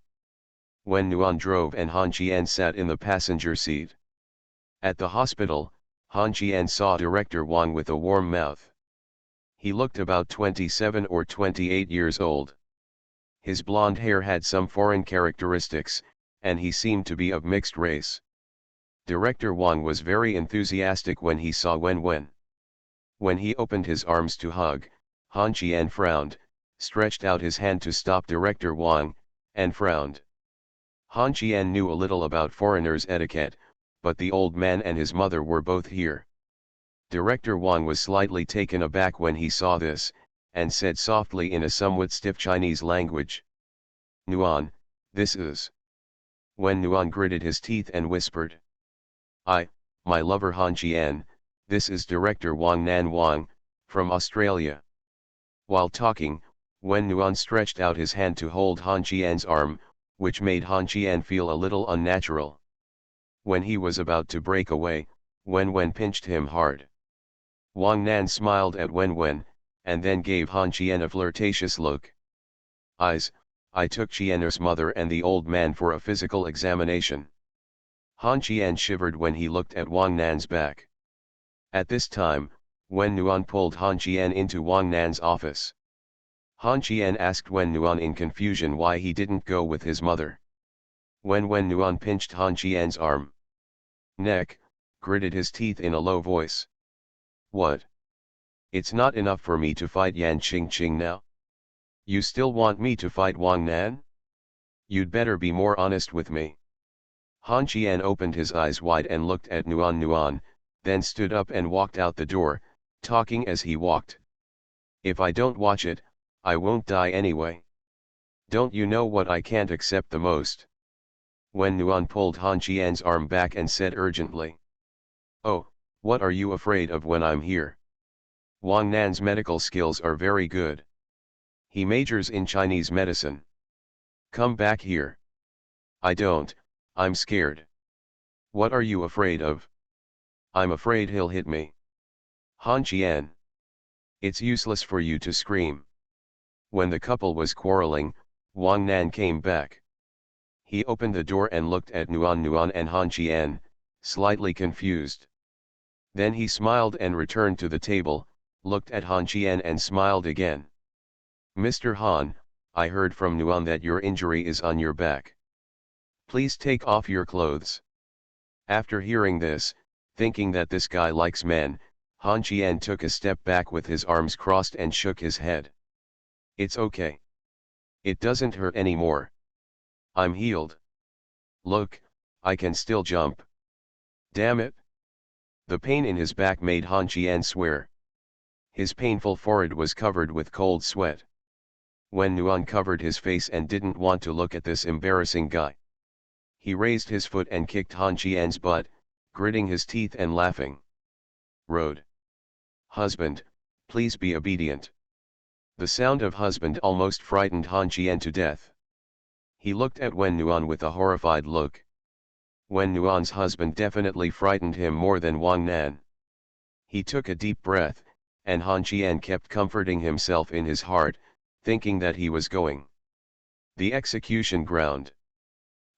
Wen Nuan drove and Han Qian sat in the passenger seat. At the hospital, Han Qian saw Director Wang with a warm mouth. He looked about 27 or 28 years old. His blonde hair had some foreign characteristics, and he seemed to be of mixed race. Director Wang was very enthusiastic when he saw Wen. When he opened his arms to hug, Han Qian frowned, stretched out his hand to stop Director Wang, and frowned. Han Qian knew a little about foreigners' etiquette, but the old man and his mother were both here. Director Wang was slightly taken aback when he saw this, and said softly in a somewhat stiff Chinese language, "Nuan, this is..." Wen Nuan gritted his teeth and whispered, My lover Han Qian, this is Director Wang Nan Wang, from Australia." While talking, Wen Nuan stretched out his hand to hold Han Qian's arm, which made Han Qian feel a little unnatural. When he was about to break away, Wen pinched him hard. Wang Nan smiled at Wen, and then gave Han Qian a flirtatious look. I took Qian's mother and the old man for a physical examination." Han Qian shivered when he looked at Wang Nan's back. At this time, Wen Nuan pulled Han Qian into Wang Nan's office. Han Qian asked Wen Nuan in confusion why he didn't go with his mother. Wen Nuan pinched Han Qian's arm. Neck, gritted his teeth in a low voice. "What? It's not enough for me to fight Yan Qingqing now? You still want me to fight Wang Nan? You'd better be more honest with me." Han Qian opened his eyes wide and looked at Nuan, then stood up and walked out the door, talking as he walked. "If I don't watch it, I won't die anyway. Don't you know what I can't accept the most? Wen Nuan pulled Han Qian's arm back and said urgently. Oh, what are you afraid of when I'm here? Wang Nan's medical skills are very good. He majors in Chinese medicine. Come back here. I don't, I'm scared. What are you afraid of? I'm afraid he'll hit me. Han Qian. It's useless for you to scream. When the couple was quarreling, Wang Nan came back. He opened the door and looked at Nuan and Han Qian, slightly confused. Then he smiled and returned to the table, looked at Han Qian and smiled again. Mr. Han, I heard from Nuan that your injury is on your back. Please take off your clothes. After hearing this, thinking that this guy likes men, Han Qian took a step back with his arms crossed and shook his head. It's okay. It doesn't hurt anymore. I'm healed. Look, I can still jump. Damn it. The pain in his back made Han Qian swear. His painful forehead was covered with cold sweat. Wen Nuan covered his face and didn't want to look at this embarrassing guy. He raised his foot and kicked Han Qian's butt, gritting his teeth and laughing. Road. Husband, please be obedient. The sound of husband almost frightened Han Qian to death. He looked at Wen Nuan with a horrified look. Wen Nuan's husband definitely frightened him more than Wang Nan. He took a deep breath, and Han Qian kept comforting himself in his heart, thinking that he was going the execution ground.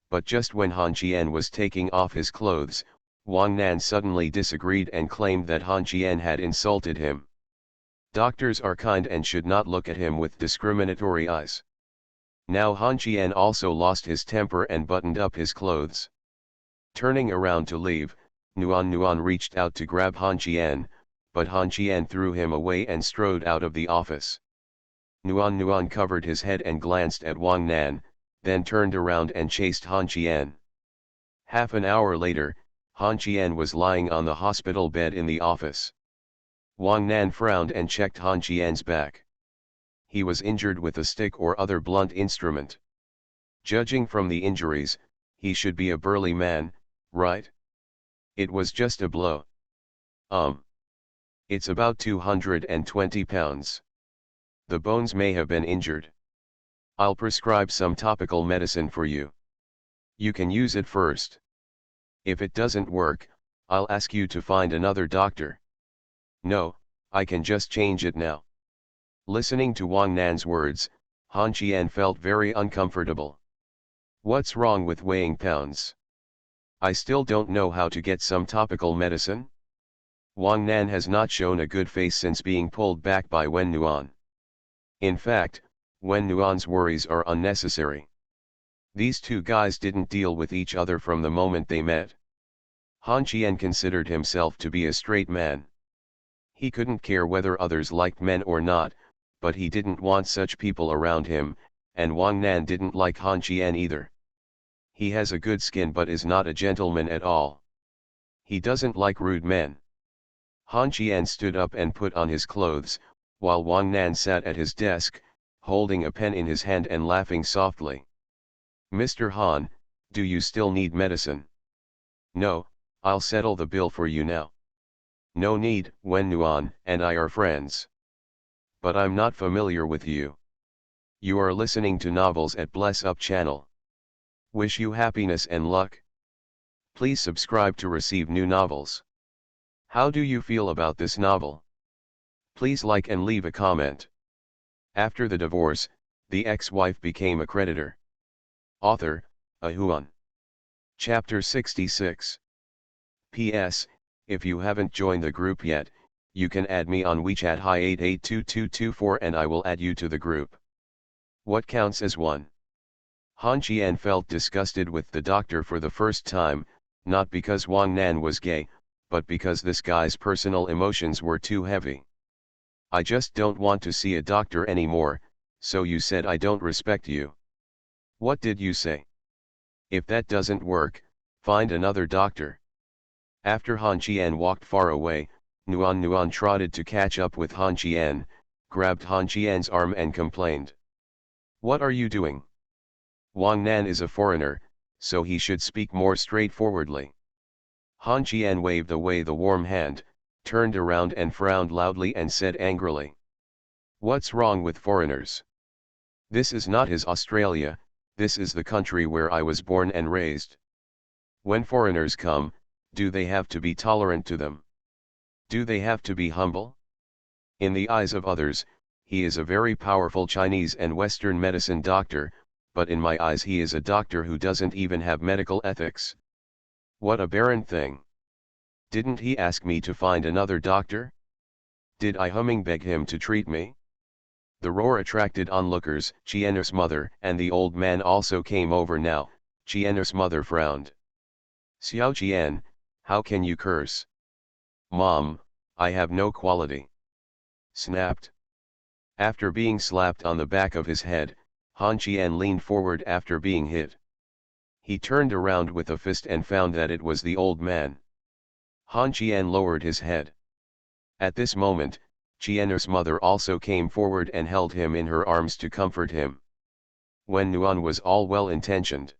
But just when Han Qian was taking off his clothes, Wang Nan suddenly disagreed and claimed that Han Qian had insulted him. Doctors are kind and should not look at him with discriminatory eyes. Now Han Qian also lost his temper and buttoned up his clothes. Turning around to leave, Nuan reached out to grab Han Qian, but Han Qian threw him away and strode out of the office. Nuan covered his head and glanced at Wang Nan, then turned around and chased Han Qian. Half an hour later, Han Qian was lying on the hospital bed in the office. Wang Nan frowned and checked Han Qian's back. He was injured with a stick or other blunt instrument. Judging from the injuries, he should be a burly man, right? It was just a blow. It's about 220 pounds. The bones may have been injured. I'll prescribe some topical medicine for you. You can use it first. If it doesn't work, I'll ask you to find another doctor. No, I can just change it now. Listening to Wang Nan's words, Han Qian felt very uncomfortable. What's wrong with weighing pounds? I still don't know how to get some topical medicine. Wang Nan has not shown a good face since being pulled back by Wen Nuan. In fact, Wen Nuan's worries are unnecessary. These two guys didn't deal with each other from the moment they met. Han Qian considered himself to be a straight man. He couldn't care whether others liked men or not, but he didn't want such people around him, and Wang Nan didn't like Han Qian either. He has a good skin but is not a gentleman at all. He doesn't like rude men. Han Qian stood up and put on his clothes, while Wang Nan sat at his desk, holding a pen in his hand and laughing softly. Mr. Han, do you still need medicine? No, I'll settle the bill for you now. No need, Wen Nuan and I are friends. But I'm not familiar with you. You are listening to novels at Bless Up channel. Wish you happiness and luck. Please subscribe to receive new novels. How do you feel about this novel? Please like and leave a comment. After the divorce, the ex-wife became a creditor. Author, Ahuan. Chapter 66. P.S. If you haven't joined the group yet, you can add me on WeChat hi 882224 and I will add you to the group. What counts as one? Han Qian felt disgusted with the doctor for the first time, not because Wang Nan was gay, but because this guy's personal emotions were too heavy. I just don't want to see a doctor anymore, so you said I don't respect you. What did you say? If that doesn't work, find another doctor. After Han Qian walked far away, Nuan trotted to catch up with Han Qian, grabbed Han Qian's arm and complained. What are you doing? Wang Nan is a foreigner, so he should speak more straightforwardly. Han Qian waved away the warm hand, turned around and frowned loudly and said angrily. What's wrong with foreigners? This is not his Australia, this is the country where I was born and raised. When foreigners come, do they have to be tolerant to them? Do they have to be humble? In the eyes of others, he is a very powerful Chinese and Western medicine doctor, but in my eyes he is a doctor who doesn't even have medical ethics. What a barren thing. Didn't he ask me to find another doctor? Did I beg him to treat me? The roar attracted onlookers. Qian's mother and the old man also came over now. Qian's mother frowned. Xiao Qian, how can you curse? Mom, I have no quality. Snapped. After being slapped on the back of his head, Han Qian leaned forward after being hit. He turned around with a fist and found that it was the old man. Han Qian lowered his head. At this moment, Qian's mother also came forward and held him in her arms to comfort him. Wen Nuan was all well-intentioned.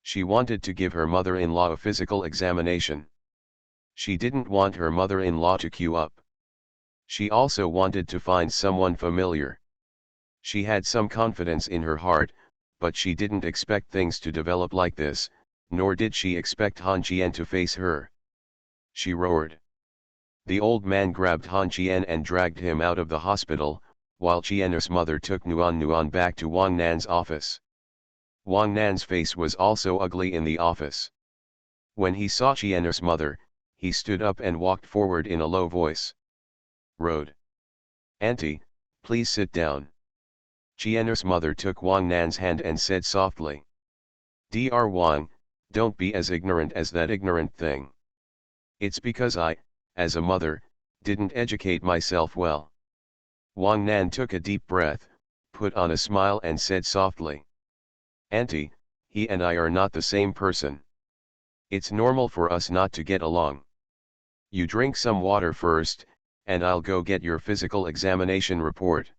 She wanted to give her mother-in-law a physical examination. She didn't want her mother-in-law to queue up. She also wanted to find someone familiar. She had some confidence in her heart, but she didn't expect things to develop like this, nor did she expect Han Qian to face her. She roared. The old man grabbed Han Qian and dragged him out of the hospital, while Qian's mother took Nuan back to Wang Nan's office. Wang Nan's face was also ugly in the office. When he saw Qian's mother, he stood up and walked forward in a low voice. Road. Auntie, please sit down. Qian's mother took Wang Nan's hand and said softly. Dr. Wang, don't be as ignorant as that ignorant thing. It's because I, as a mother, didn't educate myself well. Wang Nan took a deep breath, put on a smile and said softly. Auntie, he and I are not the same person. It's normal for us not to get along. You drink some water first, and I'll go get your physical examination report.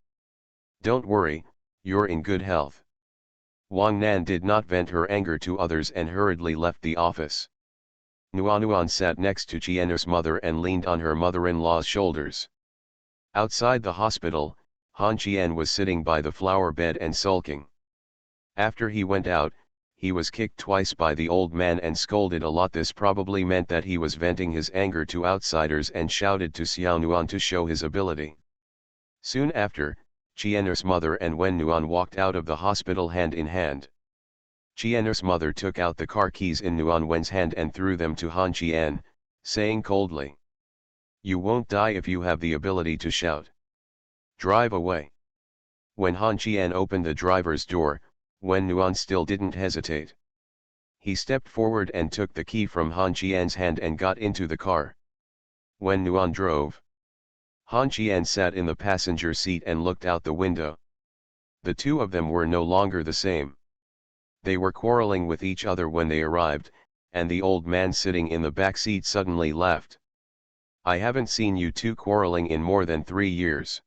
Don't worry, you're in good health. Wang Nan did not vent her anger to others and hurriedly left the office. Nuan sat next to Qian's mother and leaned on her mother-in-law's shoulders. Outside the hospital, Han Qian was sitting by the flower bed and sulking. After he went out, he was kicked twice by the old man and scolded a lot. This probably meant that he was venting his anger to outsiders and shouted to Xiao Nuan to show his ability. Soon after, Qian's mother and Wen Nuan walked out of the hospital hand in hand. Qian's mother took out the car keys in Nuan Wen's hand and threw them to Han Qian, saying coldly. You won't die if you have the ability to shout. Drive away. When Han Qian opened the driver's door, Wen Nuan still didn't hesitate. He stepped forward and took the key from Han Qian's hand and got into the car. Wen Nuan drove. Han Qian sat in the passenger seat and looked out the window. The two of them were no longer the same. They were quarreling with each other when they arrived, and the old man sitting in the back seat suddenly laughed. I haven't seen you two quarreling in more than 3 years.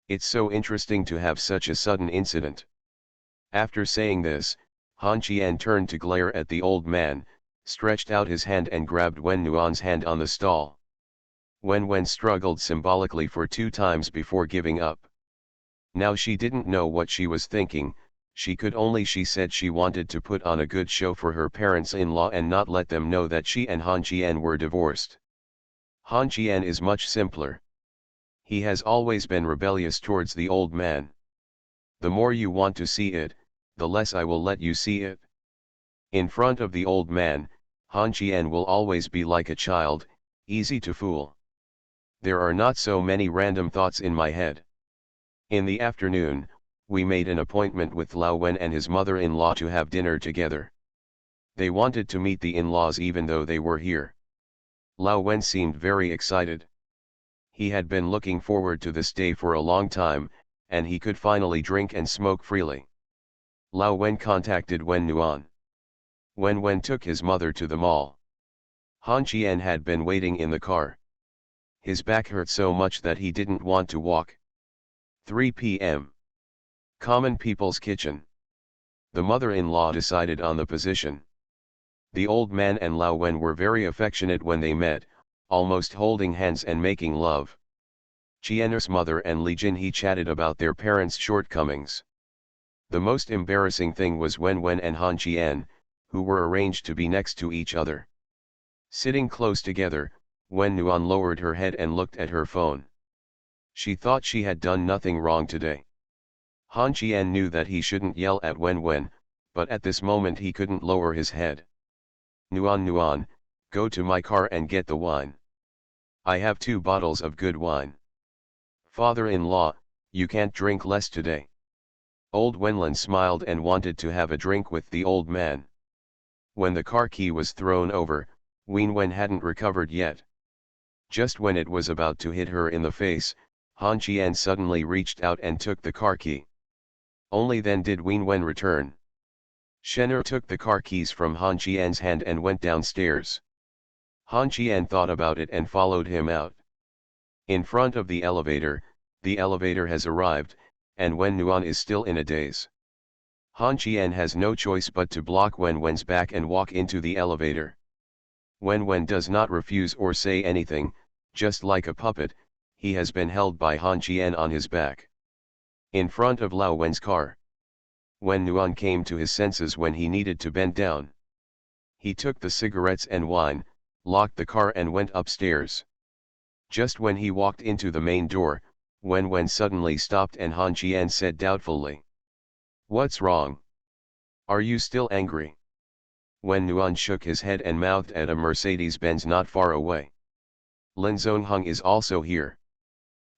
It's so interesting to have such a sudden incident. After saying this, Han Qian turned to glare at the old man, stretched out his hand and grabbed Wen Nuan's hand on the stall. Wen struggled symbolically for 2 times before giving up. Now she didn't know what she was thinking. She said she wanted to put on a good show for her parents-in-law and not let them know that she and Han Qian were divorced. Han Qian is much simpler. He has always been rebellious towards the old man. The more you want to see it, the less I will let you see it. In front of the old man, Han Qian will always be like a child, easy to fool. There are not so many random thoughts in my head. In the afternoon, we made an appointment with Lao Wen and his mother-in-law to have dinner together. They wanted to meet the in-laws even though they were here. Lao Wen seemed very excited. He had been looking forward to this day for a long time, and he could finally drink and smoke freely. Lao Wen contacted Wen Nuan. Wen took his mother to the mall. Han Qian had been waiting in the car. His back hurt so much that he didn't want to walk. 3 p.m. Common people's kitchen. The mother-in-law decided on the position. The old man and Lao Wen were very affectionate when they met, almost holding hands and making love. Qian's mother and Li Jinhe chatted about their parents' shortcomings. The most embarrassing thing was Wen Wen and Han Qian, who were arranged to be next to each other. Sitting close together, Wen Nuan lowered her head and looked at her phone. She thought she had done nothing wrong today. Han Qian knew that he shouldn't yell at Wen Wen, but at this moment he couldn't lower his head. Nuan Nuan, go to my car and get the wine. I have 2 bottles of good wine. Father-in-law, you can't drink less today. Old Wenlin smiled and wanted to have a drink with the old man. When the car key was thrown over, Wen Wen hadn't recovered yet. Just when it was about to hit her in the face, Han Qian suddenly reached out and took the car key. Only then did Wen Wen return. Shen'er took the car keys from Han Qian's hand and went downstairs. Han Qian thought about it and followed him out. In front of the elevator has arrived, and Wen Nuan is still in a daze. Han Qian has no choice but to block Wen Wen's back and walk into the elevator. Wen Wen does not refuse or say anything, just like a puppet, he has been held by Han Qian on his back. In front of Lao Wen's car. Wen Nuan came to his senses when he needed to bend down. He took the cigarettes and wine, locked the car and went upstairs. Just when he walked into the main door, Wen Wen suddenly stopped and Han Qian said doubtfully. What's wrong? Are you still angry? Wen Nuan shook his head and mouthed at a Mercedes-Benz not far away. Lin Zongheng is also here.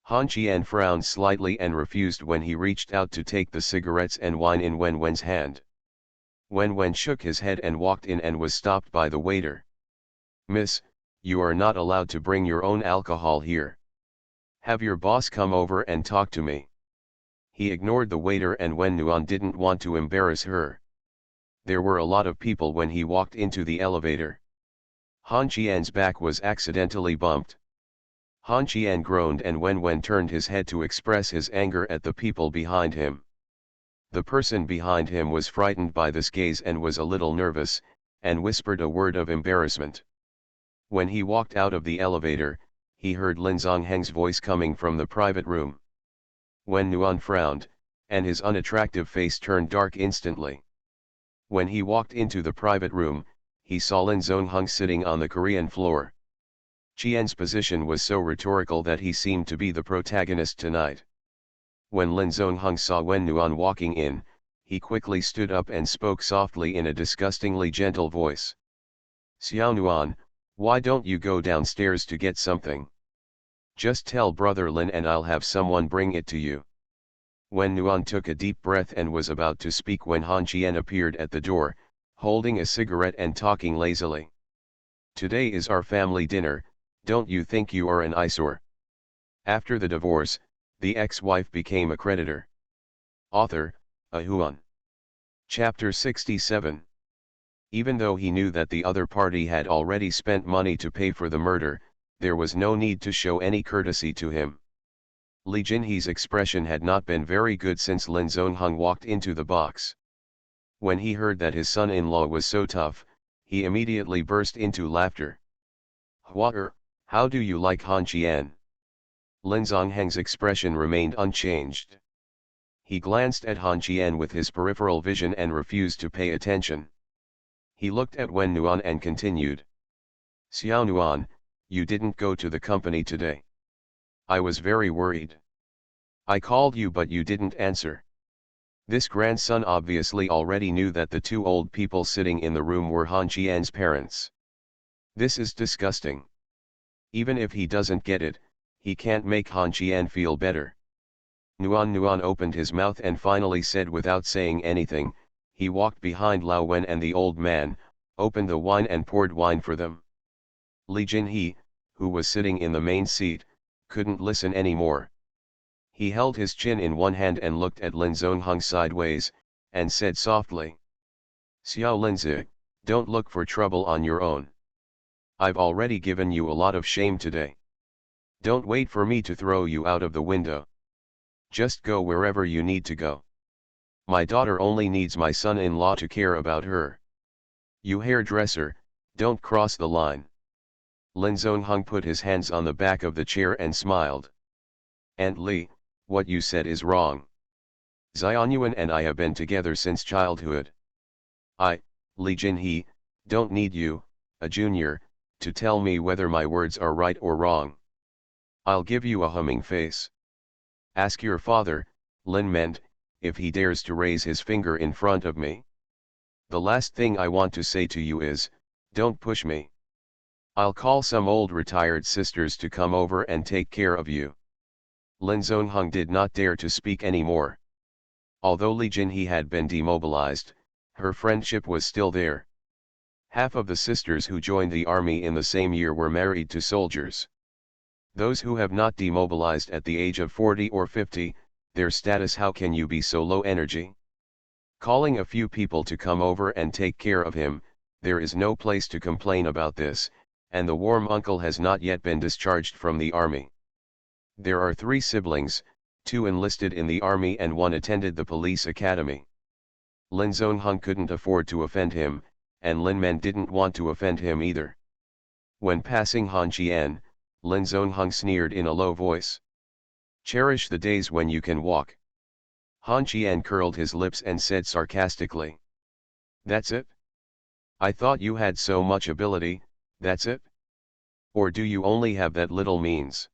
Han Qian frowned slightly and refused when he reached out to take the cigarettes and wine in Wen Wen's hand. Wen Wen shook his head and walked in and was stopped by the waiter. Miss, you are not allowed to bring your own alcohol here. Have your boss come over and talk to me. He ignored the waiter and Wen Nuan didn't want to embarrass her. There were a lot of people when he walked into the elevator. Han Qian's back was accidentally bumped. Han Qian groaned and Wen Wen turned his head to express his anger at the people behind him. The person behind him was frightened by this gaze and was a little nervous, and whispered a word of embarrassment. When he walked out of the elevator, he heard Lin Zongheng's voice coming from the private room. Wen Nuan frowned, and his unattractive face turned dark instantly. When he walked into the private room, he saw Lin Zongheng sitting on the Korean floor. Qian's position was so rhetorical that he seemed to be the protagonist tonight. When Lin Zongheng saw Wen Nuan walking in, he quickly stood up and spoke softly in a disgustingly gentle voice. Xiao Nuan, why don't you go downstairs to get something? Just tell brother Lin and I'll have someone bring it to you. Wen Nuan took a deep breath and was about to speak when Han Qian appeared at the door, holding a cigarette and talking lazily. Today is our family dinner, don't you think you are an eyesore? After the divorce, the ex-wife became a creditor. Author, Ahuan. Chapter 67. Even though he knew that the other party had already spent money to pay for the murder, there was no need to show any courtesy to him. Li Jinhe's expression had not been very good since Lin Zongheng walked into the box. When he heard that his son-in-law was so tough, he immediately burst into laughter. Hua how do you like Han Qian? Lin Zongheng's expression remained unchanged. He glanced at Han Qian with his peripheral vision and refused to pay attention. He looked at Wen Nuan and continued. Xiao Nuan, you didn't go to the company today. I was very worried. I called you but you didn't answer. This grandson obviously already knew that the 2 old people sitting in the room were Han Qian's parents. This is disgusting. Even if he doesn't get it, he can't make Han Qian feel better. Nuan opened his mouth and finally said without saying anything, he walked behind Lao Wen and the old man, opened the wine and poured wine for them. Li Jinhe, who was sitting in the main seat, couldn't listen anymore. He held his chin in one hand and looked at Lin Zongheng sideways, and said softly. Xiao Linzi, don't look for trouble on your own. I've already given you a lot of shame today. Don't wait for me to throw you out of the window. Just go wherever you need to go. My daughter only needs my son-in-law to care about her. You hairdresser, don't cross the line. Lin Zongheng put his hands on the back of the chair and smiled. Aunt Li, what you said is wrong. Xianyuan and I have been together since childhood. Li Jinhe, don't need you, a junior, to tell me whether my words are right or wrong. I'll give you a humming face. Ask your father, Lin Ment, if he dares to raise his finger in front of me. The last thing I want to say to you is, don't push me. I'll call some old retired sisters to come over and take care of you. Lin Zongheng did not dare to speak any more. Although Li Jinhe had been demobilized, her friendship was still there. Half of the sisters who joined the army in the same year were married to soldiers. Those who have not demobilized at the age of 40 or 50, their status, how can you be so low energy? Calling a few people to come over and take care of him, there is no place to complain about this, and the warm uncle has not yet been discharged from the army. There are 3 siblings, 2 enlisted in the army and 1 attended the police academy. Lin Zongheng couldn't afford to offend him, and Lin Men didn't want to offend him either. When passing Han Qian, Lin Zongheng sneered in a low voice. Cherish the days when you can walk. Han Qian curled his lips and said sarcastically. That's it? I thought you had so much ability, that's it? Or do you only have that little means?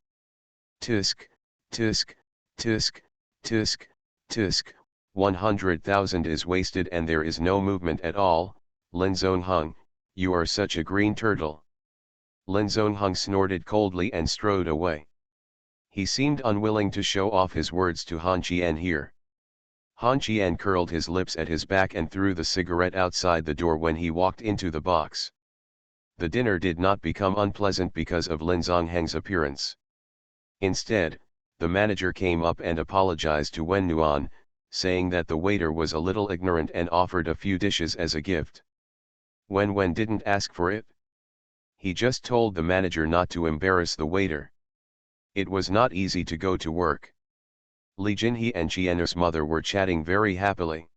Tisk, tisk, tisk, tisk, tisk, 100,000 is wasted and there is no movement at all. Lin Zongheng, you are such a green turtle. Lin Zongheng snorted coldly and strode away. He seemed unwilling to show off his words to Han Qian here. Han Qian curled his lips at his back and threw the cigarette outside the door when he walked into the box. The dinner did not become unpleasant because of Lin Zongheng's appearance. Instead, the manager came up and apologized to Wen Nuan, saying that the waiter was a little ignorant and offered a few dishes as a gift. Wen didn't ask for it. He just told the manager not to embarrass the waiter. It was not easy to go to work. Li Jinhe and Qian's mother were chatting very happily.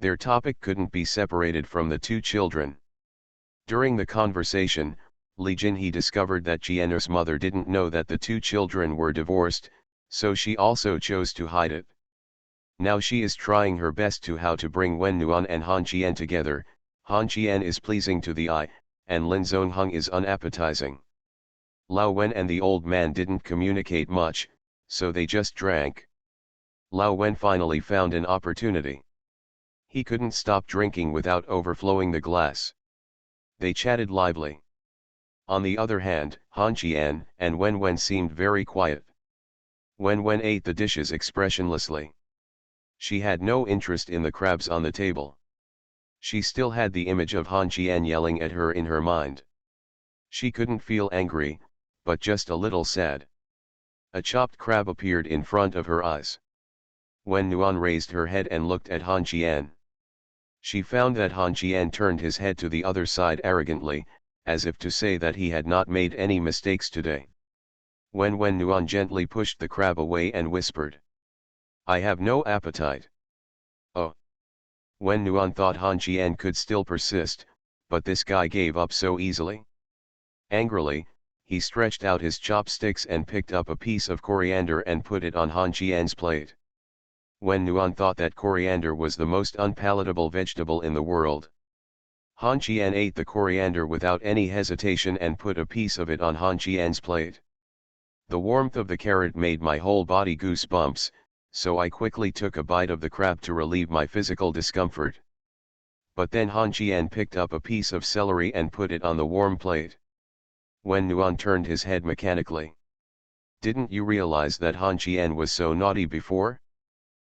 Their topic couldn't be separated from the 2 children. During the conversation, Li Jinhe discovered that Qian's mother didn't know that the 2 children were divorced, so she also chose to hide it. Now she is trying her best to how to bring Wen Nuan and Han Qian together. Han Qian is pleasing to the eye, and Lin Zongheng is unappetizing. Lao Wen and the old man didn't communicate much, so they just drank. Lao Wen finally found an opportunity. He couldn't stop drinking without overflowing the glass. They chatted lively. On the other hand, Han Qian and Wen seemed very quiet. Wen ate the dishes expressionlessly. She had no interest in the crabs on the table. She still had the image of Han Qian yelling at her in her mind. She couldn't feel angry, but just a little sad. A chopped crab appeared in front of her eyes. Wen Nuan raised her head and looked at Han Qian. She found that Han Qian turned his head to the other side arrogantly, as if to say that he had not made any mistakes today. Wen Nuan gently pushed the crab away and whispered. I have no appetite. Oh. Wen Nuan thought Han Qian could still persist, but this guy gave up so easily. Angrily, he stretched out his chopsticks and picked up a piece of coriander and put it on Han Qian's plate. Wen Nuan thought that coriander was the most unpalatable vegetable in the world. Han Qian ate the coriander without any hesitation and put a piece of it on Han Qian's plate. The warmth of the carrot made my whole body goosebumps, so I quickly took a bite of the crab to relieve my physical discomfort. But then Han Qian picked up a piece of celery and put it on the warm plate. Wen Nuan turned his head mechanically. Didn't you realize that Han Qian was so naughty before?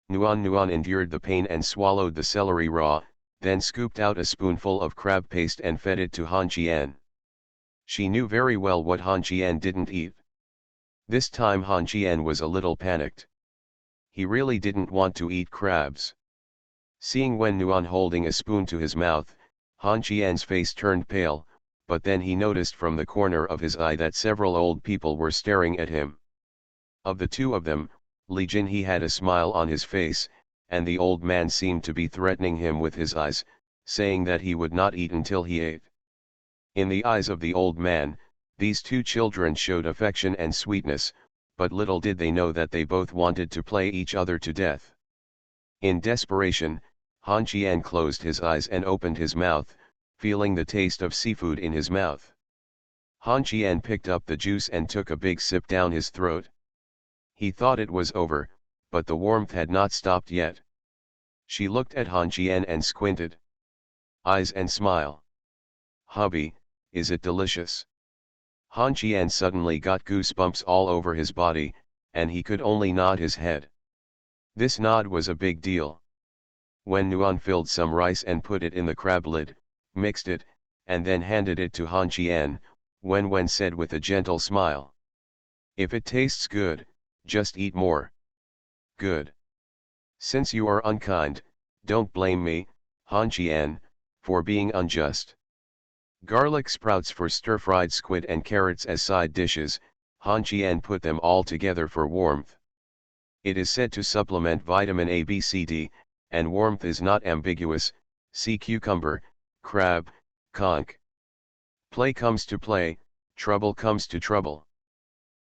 Nuan endured the pain and swallowed the celery raw, then scooped out a spoonful of crab paste and fed it to Han Qian. She knew very well what Han Qian didn't eat. This time Han Qian was a little panicked. He really didn't want to eat crabs. Seeing Wen Nuan holding a spoon to his mouth, Han Qian's face turned pale, but then he noticed from the corner of his eye that several old people were staring at him. Of the 2 of them, Li Jinhe had a smile on his face, and the old man seemed to be threatening him with his eyes, saying that he would not eat until he ate. In the eyes of the old man, these two children showed affection and sweetness, but little did they know that they both wanted to play each other to death. In desperation, Han Qian closed his eyes and opened his mouth, feeling the taste of seafood in his mouth. Han Qian picked up the juice and took a big sip down his throat. He thought it was over, but the warmth had not stopped yet. She looked at Han Qian and squinted. Eyes and smile. Hubby, is it delicious? Han Qian suddenly got goosebumps all over his body, and he could only nod his head. This nod was a big deal. When Nuan filled some rice and put it in the crab lid, mixed it, and then handed it to Han Qian, Wen said with a gentle smile. If it tastes good, just eat more. Good. Since you are unkind, don't blame me, Han Qian, for being unjust. Garlic sprouts for stir-fried squid and carrots as side dishes, Han Qian put them all together for warmth. It is said to supplement vitamin A, B, C, D, and warmth is not ambiguous, see cucumber, crab, conch. Play comes to play, trouble comes to trouble.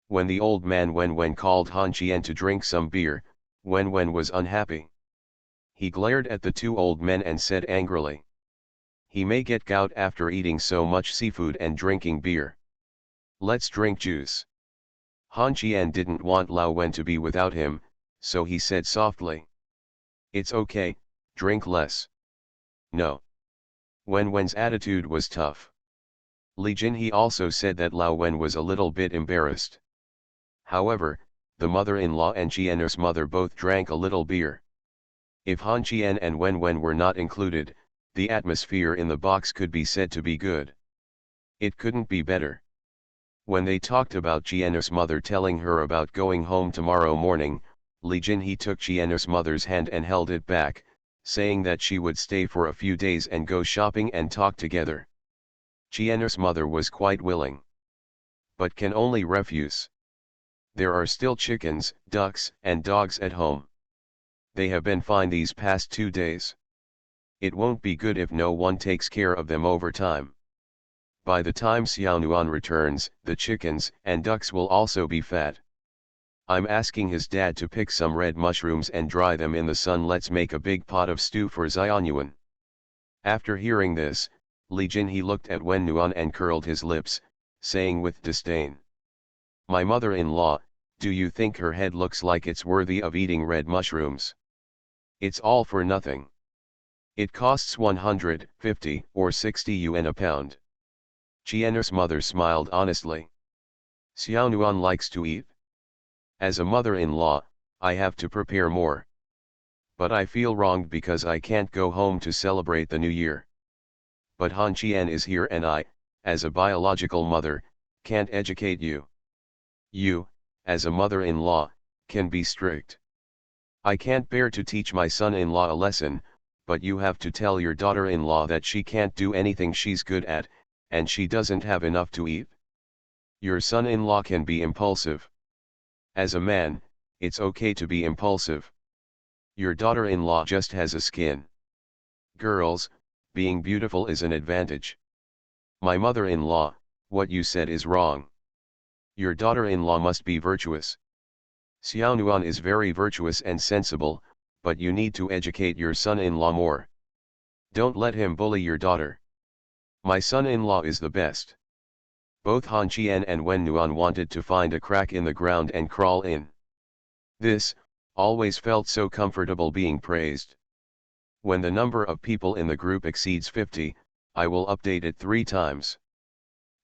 When the old man Wen called Han Qian to drink some beer, Wen was unhappy. He glared at the two old men and said angrily. He may get gout after eating so much seafood and drinking beer. Let's drink juice. Han Qian didn't want Lao Wen to be without him, so he said softly. It's okay, drink less. No. Wen's attitude was tough. Li Jinhe also said that Lao Wen was a little bit embarrassed. However, the mother-in-law and Qian's mother both drank a little beer. If Han Qian and Wen were not included, the atmosphere in the box could be said to be good. It couldn't be better. When they talked about Qian's mother telling her about going home tomorrow morning, Li Jinhe took Qian's mother's hand and held it back, saying that she would stay for a few days and go shopping and talk together. Qian's mother was quite willing. But can only refuse. There are still chickens, ducks, and dogs at home. They have been fine these past 2 days. It won't be good if no one takes care of them over time. By the time Xiaonuan returns, the chickens and ducks will also be fat. I'm asking his dad to pick some red mushrooms and dry them in the sun. Let's make a big pot of stew for Xiaonuan. After hearing this, Li Jinhe looked at Wen Nuan and curled his lips, saying with disdain. My mother-in-law, do you think her head looks like it's worthy of eating red mushrooms? It's all for nothing. It costs 150 or 60 yuan a pound. Qian's mother smiled honestly. Xiaonuan likes to eat. As a mother-in-law, I have to prepare more. But I feel wronged because I can't go home to celebrate the new year. But Han Qian is here and I, as a biological mother, can't educate you. You, as a mother-in-law, can be strict. I can't bear to teach my son-in-law a lesson, but you have to tell your daughter-in-law that she can't do anything she's good at, and she doesn't have enough to eat. Your son-in-law can be impulsive. As a man, it's okay to be impulsive. Your daughter-in-law just has a skin. Girls, being beautiful is an advantage. My mother-in-law, what you said is wrong. Your daughter-in-law must be virtuous. Xiaonuan is very virtuous and sensible, but you need to educate your son-in-law more. Don't let him bully your daughter. My son-in-law is the best. Both Han Qian and Wen Nuan wanted to find a crack in the ground and crawl in. This, always felt so comfortable being praised. When the number of people in the group exceeds 50, I will update it 3 times.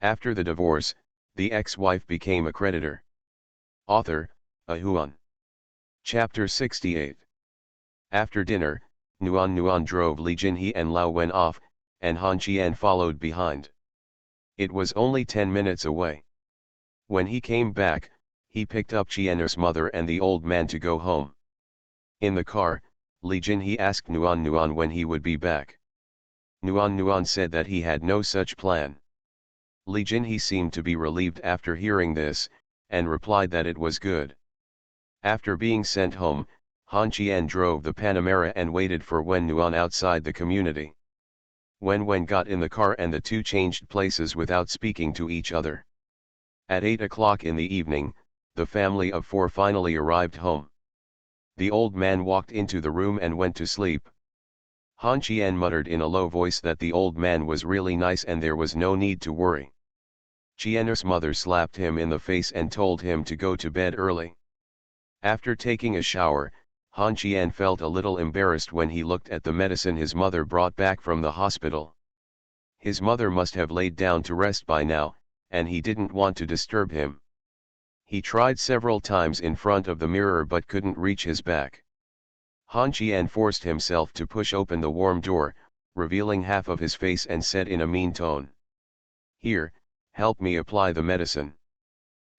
After the divorce, the ex-wife became a creditor. Author, Ahuan. Chapter 68. After dinner, Nuan drove Li Jinhe and Lao Wen off, and Han Qian followed behind. It was only 10 minutes away. When he came back, he picked up Qian's mother and the old man to go home. In the car, Li Jinhe asked Nuan when he would be back. Nuan said that he had no such plan. Li Jinhe seemed to be relieved after hearing this, and replied that it was good. After being sent home, Han Qian drove the Panamera and waited for Wen Nuan outside the community. Wen got in the car and the two changed places without speaking to each other. At 8 o'clock in the evening, the family of four finally arrived home. The old man walked into the room and went to sleep. Han Qian muttered in a low voice that the old man was really nice and there was no need to worry. Qian's mother slapped him in the face and told him to go to bed early. After taking a shower, Han Qian felt a little embarrassed when he looked at the medicine his mother brought back from the hospital. His mother must have laid down to rest by now, and he didn't want to disturb him. He tried several times in front of the mirror but couldn't reach his back. Han Qian forced himself to push open the warm door, revealing half of his face and said in a mean tone, "Here, help me apply the medicine."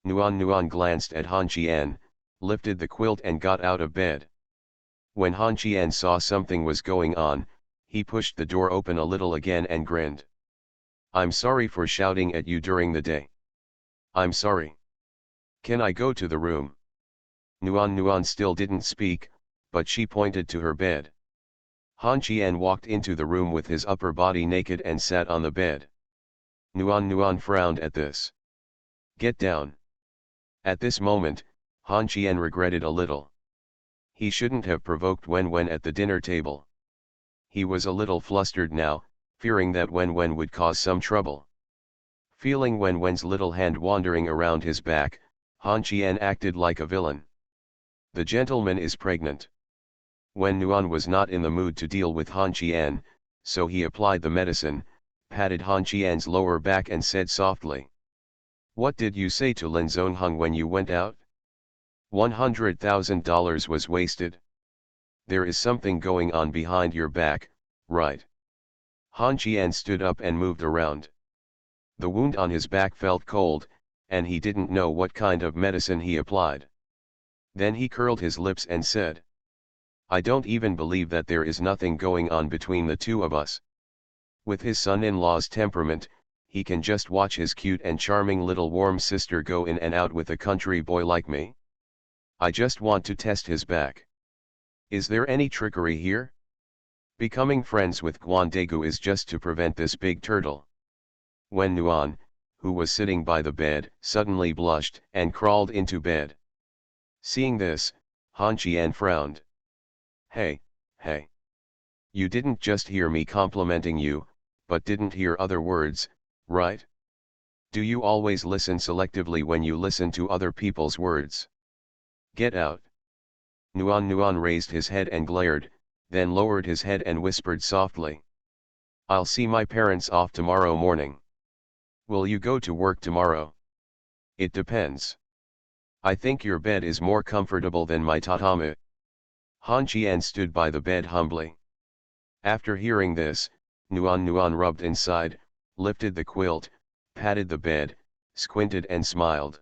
Nuan glanced at Han Qian, lifted the quilt and got out of bed. When Han Qian saw something was going on, he pushed the door open a little again and grinned. "I'm sorry for shouting at you during the day. I'm sorry. Can I go to the room?" Nuan still didn't speak, but she pointed to her bed. Han Qian walked into the room with his upper body naked and sat on the bed. Nuan frowned at this. "Get down." At this moment, Han Qian regretted a little. He shouldn't have provoked Wen at the dinner table. He was a little flustered now, fearing that Wen would cause some trouble. Feeling Wen's little hand wandering around his back, Han Qian acted like a villain. "The gentleman is pregnant." Wen Nuan was not in the mood to deal with Han Qian, so he applied the medicine, patted Han Qian's lower back and said softly, "What did you say to Lin Zongheng when you went out? $100,000 was wasted. There is something going on behind your back, right?" Han Qian stood up and moved around. The wound on his back felt cold, and he didn't know what kind of medicine he applied. Then he curled his lips and said, "I don't even believe that there is nothing going on between the two of us." With his son-in-law's temperament, he can just watch his cute and charming little warm sister go in and out with a country boy like me. I just want to test his back. Is there any trickery here? Becoming friends with Guan Daegu is just to prevent this big turtle. Wen Nuan, who was sitting by the bed, suddenly blushed and crawled into bed. Seeing this, Han Qian frowned. Hey. You didn't just hear me complimenting you, but didn't hear other words, right? Do you always listen selectively when you listen to other people's words? Get out." Nuan raised his head and glared, then lowered his head and whispered softly, "I'll see my parents off tomorrow morning. Will you go to work tomorrow?" "It depends. I think your bed is more comfortable than my tatami." Han Qian stood by the bed humbly. After hearing this, Nuan rubbed inside, lifted the quilt, patted the bed, squinted and smiled.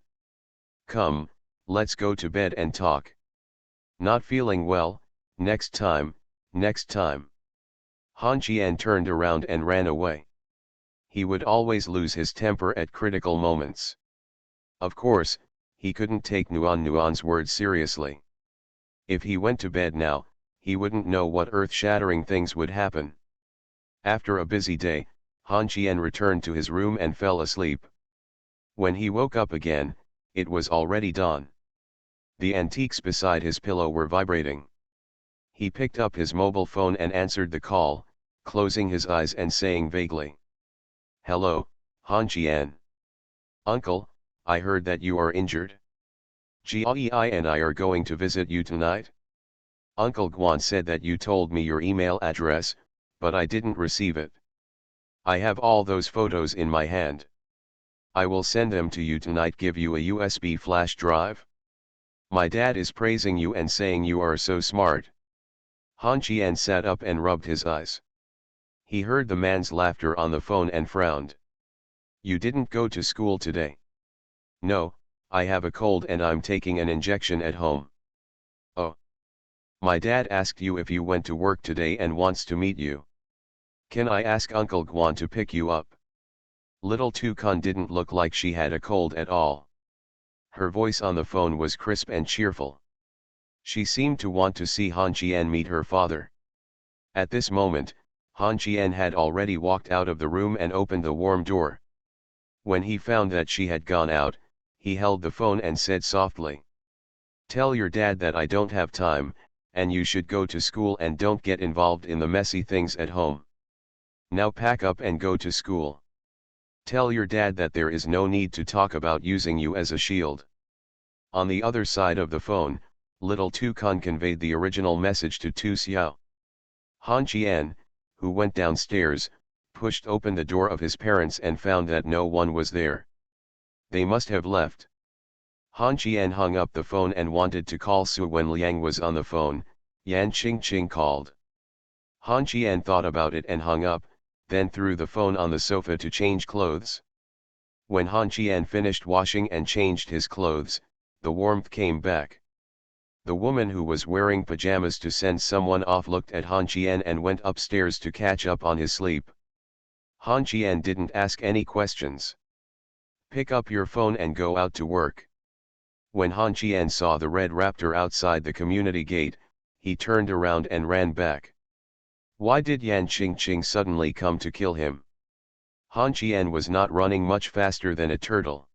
"Come, let's go to bed and talk. Not feeling well? Next time. Han Qian turned around and ran away. He would always lose his temper at critical moments. Of course, he couldn't take Nuan's words seriously. If he went to bed now, he wouldn't know what earth-shattering things would happen. After a busy day, Han Qian returned to his room and fell asleep. When he woke up again, it was already dawn. The antiques beside his pillow were vibrating. He picked up his mobile phone and answered the call, closing his eyes and saying vaguely, "Hello, Han Qian. Uncle, I heard that you are injured. Jiai and I are going to visit you tonight. Uncle Guan said that you told me your email address, but I didn't receive it. I have all those photos in my hand. I will send them to you tonight. Give you a USB flash drive. My dad is praising you and saying you are so smart." Han Qian sat up and rubbed his eyes. He heard the man's laughter on the phone and frowned. "You didn't go to school today?" "No, I have a cold and I'm taking an injection at home." "Oh. My dad asked you if you went to work today and wants to meet you. Can I ask Uncle Guan to pick you up?" Little Tukun didn't look like she had a cold at all. Her voice on the phone was crisp and cheerful. She seemed to want to see Han Qian meet her father. At this moment, Han Qian had already walked out of the room and opened the warm door. When he found that she had gone out, he held the phone and said softly, "Tell your dad that I don't have time, and you should go to school and don't get involved in the messy things at home. Now pack up and go to school. Tell your dad that there is no need to talk about using you as a shield." On the other side of the phone, little Tu Kun conveyed the original message to Tu Xiao. Han Qian, who went downstairs, pushed open the door of his parents and found that no one was there. They must have left. Han Qian hung up the phone and wanted to call Su. When Liang was on the phone, Yan Qingqing called. Han Qian thought about it and hung up, then threw the phone on the sofa to change clothes. When Han Qian finished washing and changed his clothes, the warmth came back. The woman who was wearing pajamas to send someone off looked at Han Qian and went upstairs to catch up on his sleep. Han Qian didn't ask any questions. "Pick up your phone and go out to work." When Han Qian saw the red raptor outside the community gate, he turned around and ran back. Why did Yan Qingqing suddenly come to kill him? Han Qian was not running much faster than a turtle.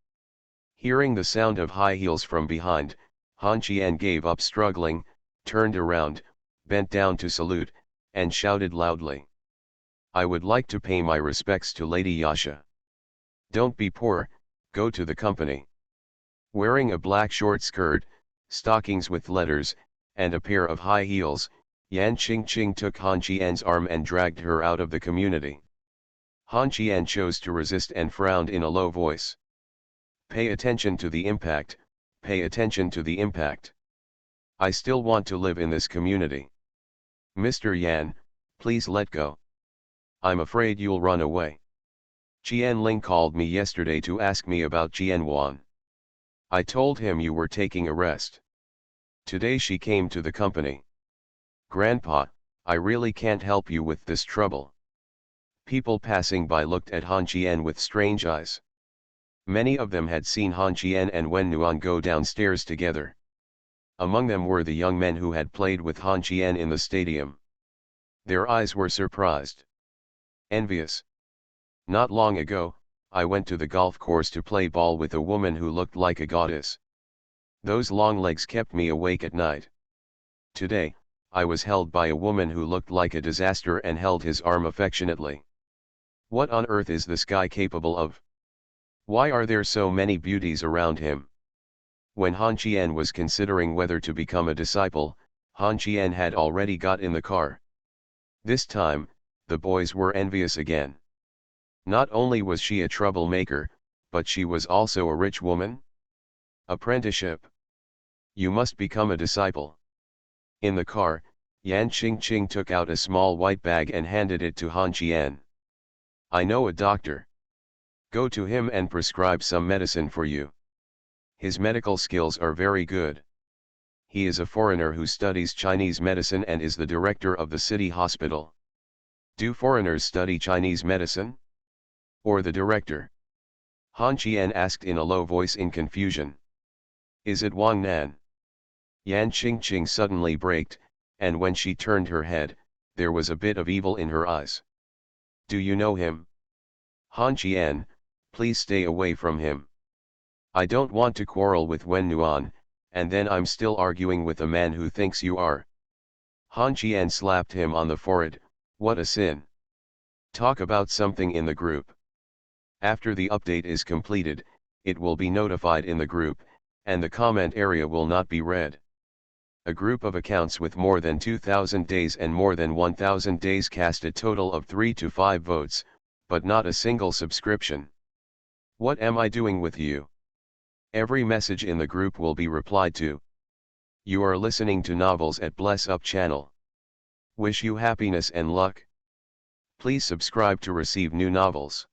Hearing the sound of high heels from behind, Han Qian gave up struggling, turned around, bent down to salute, and shouted loudly, "I would like to pay my respects to Lady Yasha. Don't be poor, go to the company." Wearing a black short skirt, stockings with letters, and a pair of high heels, Yan Qingqing took Han Qian's arm and dragged her out of the community. Han Qian chose to resist and frowned in a low voice. "Pay attention to the impact, pay attention to the impact. I still want to live in this community. Mr. Yan, please let go. I'm afraid you'll run away. Qian Ling called me yesterday to ask me about Qian Wan. I told him you were taking a rest. Today she came to the company. Grandpa, I really can't help you with this trouble." People passing by looked at Han Qian with strange eyes. Many of them had seen Han Qian and Wen Nuan go downstairs together. Among them were the young men who had played with Han Qian in the stadium. Their eyes were surprised. Envious. "Not long ago, I went to the golf course to play ball with a woman who looked like a goddess. Those long legs kept me awake at night. Today, I was held by a woman who looked like a disaster and held his arm affectionately. What on earth is this guy capable of? Why are there so many beauties around him?" When Han Qian was considering whether to become a disciple, Han Qian had already got in the car. This time, the boys were envious again. Not only was she a troublemaker, but she was also a rich woman? Apprenticeship. You must become a disciple. In the car, Yan Qingqing took out a small white bag and handed it to Han Qian. "I know a doctor. Go to him and prescribe some medicine for you. His medical skills are very good. He is a foreigner who studies Chinese medicine and is the director of the city hospital." "Do foreigners study Chinese medicine? Or the director?" Han Qian asked in a low voice in confusion. "Is it Wang Nan?" Yan Qingqing suddenly braked, and when she turned her head, there was a bit of evil in her eyes. "Do you know him?" "Han Qian, please stay away from him. I don't want to quarrel with Wen Nuan, and then I'm still arguing with a man who thinks you are." Han Qian slapped him on the forehead. "What a sin. Talk about something in the group. After the update is completed, it will be notified in the group, and the comment area will not be read. A group of accounts with more than 2,000 days and more than 1,000 days cast a total of 3 to 5 votes, but not a single subscription. What am I doing with you? Every message in the group will be replied to. You are listening to Novels at Bless Up channel. Wish you happiness and luck. Please subscribe to receive new novels.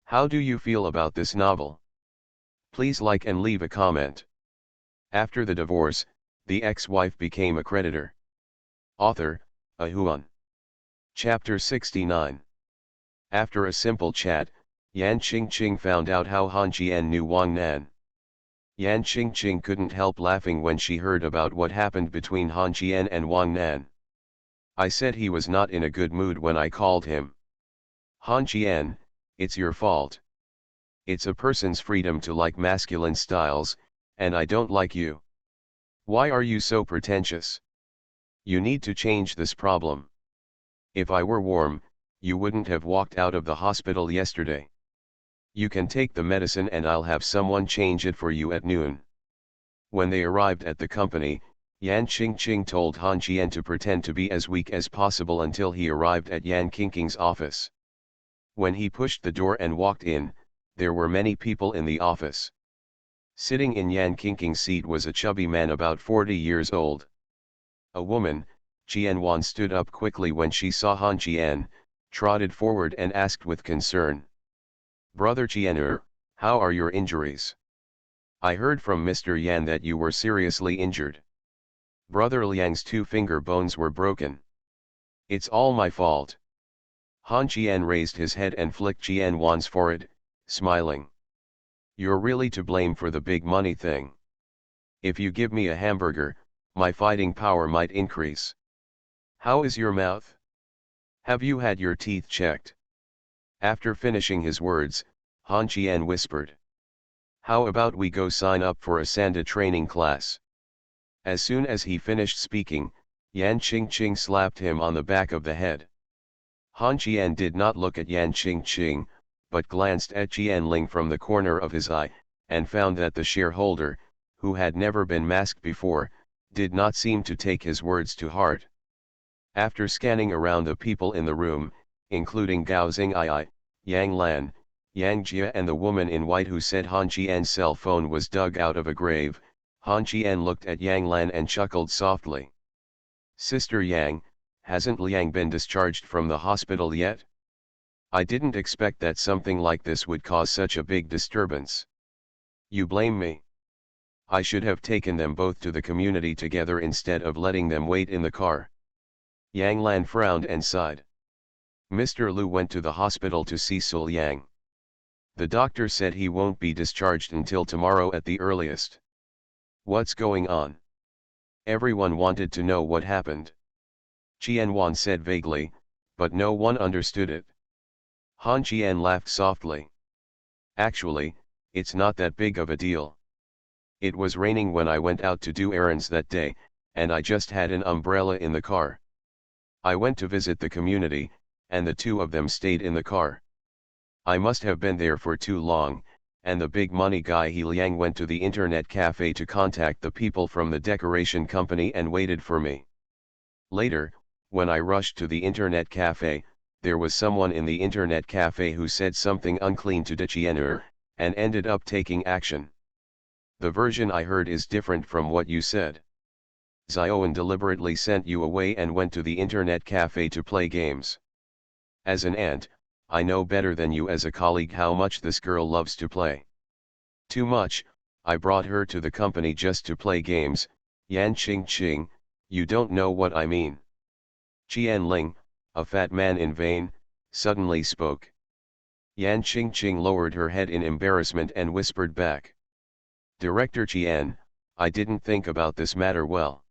How do you feel about this novel? Please like and leave a comment. After the divorce, the ex-wife became a creditor. Author, Ahuan. Chapter 69. After a simple chat, Yan Qingqing found out how Han Qian knew Wang Nan. Yan Qingqing couldn't help laughing when she heard about what happened between Han Qian and Wang Nan. I said he was not in a good mood when I called him. Han Qian, it's your fault. It's a person's freedom to like masculine styles, and I don't like you. Why are you so pretentious? You need to change this problem. If I were warm, you wouldn't have walked out of the hospital yesterday. You can take the medicine and I'll have someone change it for you at noon. When they arrived at the company, Yan Qingqing told Han Qian to pretend to be as weak as possible until he arrived at Yan Qingqing's office. When he pushed the door and walked in, there were many people in the office. Sitting in Yan Qingqing's seat was a chubby man about 40 years old. A woman, Qianwan, stood up quickly when she saw Han Qian, trotted forward and asked with concern. Brother Qianer, how are your injuries? I heard from Mr. Yan that you were seriously injured. Brother Liang's two finger bones were broken. It's all my fault. Han Qian raised his head and flicked Qianwan's forehead, smiling. You're really to blame for the big money thing. If you give me a hamburger, my fighting power might increase. How is your mouth? Have you had your teeth checked? After finishing his words, Han Qian whispered. How about we go sign up for a Sanda training class? As soon as he finished speaking, Yan Qingqing slapped him on the back of the head. Han Qian did not look at Yan Qingqing, but glanced at Qianling from the corner of his eye, and found that the shareholder, who had never been masked before, did not seem to take his words to heart. After scanning around the people in the room, including Gao Xing'ai, Yang Lan, Yang Jia and the woman in white who said Han Qian's cell phone was dug out of a grave, Han Qian looked at Yang Lan and chuckled softly. Sister Yang, hasn't Liang been discharged from the hospital yet? I didn't expect that something like this would cause such a big disturbance. You blame me. I should have taken them both to the community together instead of letting them wait in the car. Yang Lan frowned and sighed. Mr. Lu went to the hospital to see Sul Yang. The doctor said he won't be discharged until tomorrow at the earliest. What's going on? Everyone wanted to know what happened. Qianwan said vaguely, but no one understood it. Han Qian laughed softly. Actually, it's not that big of a deal. It was raining when I went out to do errands that day, and I just had an umbrella in the car. I went to visit the community, and the two of them stayed in the car. I must have been there for too long, and the big money guy He Liang went to the internet cafe to contact the people from the decoration company and waited for me. Later, when I rushed to the internet cafe, there was someone in the internet cafe who said something unclean to Qianer, and ended up taking action. The version I heard is different from what you said. Xiaowen deliberately sent you away and went to the internet cafe to play games. As an aunt, I know better than you as a colleague how much this girl loves to play. Too much. I brought her to the company just to play games. Yan Qingqing, you don't know what I mean. Qianling, a fat man in vain, suddenly spoke. Yan Qingqing lowered her head in embarrassment and whispered back. Director Qian, I didn't think about this matter well.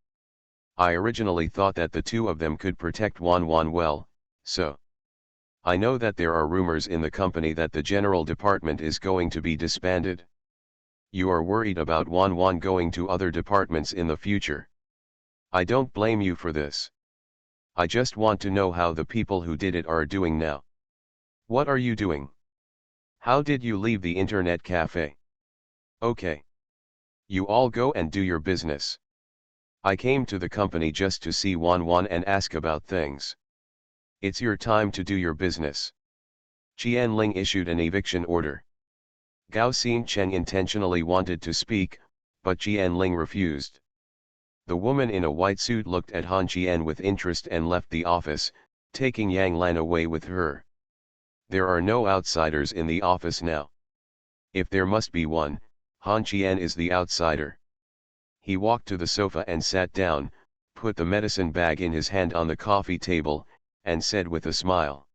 I originally thought that the two of them could protect Wan Wan well, so. I know that there are rumors in the company that the general department is going to be disbanded. You are worried about Wan Wan going to other departments in the future. I don't blame you for this. I just want to know how the people who did it are doing now. What are you doing? How did you leave the internet cafe? Okay. You all go and do your business. I came to the company just to see Wan Wan and ask about things. It's your time to do your business. Qianling issued an eviction order. Gao Xingcheng intentionally wanted to speak, but Qianling refused. The woman in a white suit looked at Han Qian with interest and left the office, taking Yang Lan away with her. There are no outsiders in the office now. If there must be one, Han Qian is the outsider. He walked to the sofa and sat down, put the medicine bag in his hand on the coffee table, and said with a smile.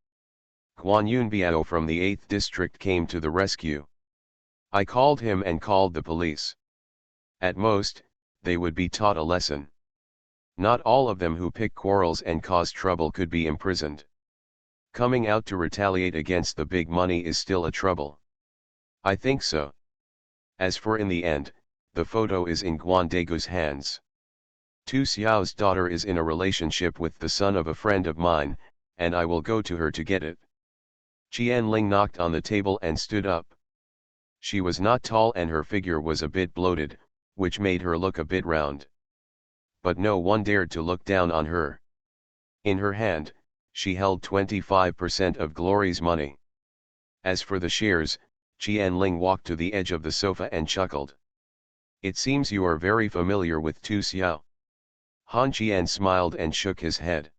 Guan Yunbiao from the 8th district came to the rescue. I called him and called the police. At most, they would be taught a lesson. Not all of them who pick quarrels and cause trouble could be imprisoned. Coming out to retaliate against the big money is still a trouble. I think so. As for in the end, the photo is in Guandagu's hands. Tu Xiao's daughter is in a relationship with the son of a friend of mine, and I will go to her to get it. Qianling knocked on the table and stood up. She was not tall and her figure was a bit bloated, which made her look a bit round. But no one dared to look down on her. In her hand, she held 25% of Glory's money. As for the shares, Qianling walked to the edge of the sofa and chuckled. It seems you are very familiar with Tu Xiao. Han Qian smiled and shook his head.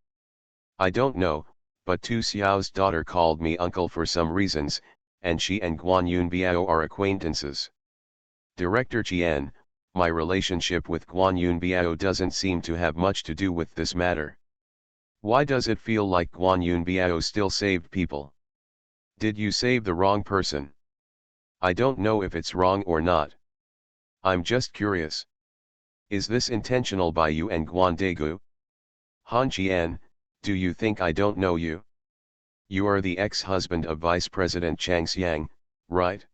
I don't know, but Tu Xiao's daughter called me uncle for some reasons, and she and Guan Yunbiao are acquaintances. Director Qian, my relationship with Guan Yunbiao doesn't seem to have much to do with this matter. Why does it feel like Guan Yunbiao still saved people? Did you save the wrong person? I don't know if it's wrong or not. I'm just curious. Is this intentional by you and Guandagu? Han Qian, do you think I don't know you? You are the ex-husband of Vice President Chang Xiang, right?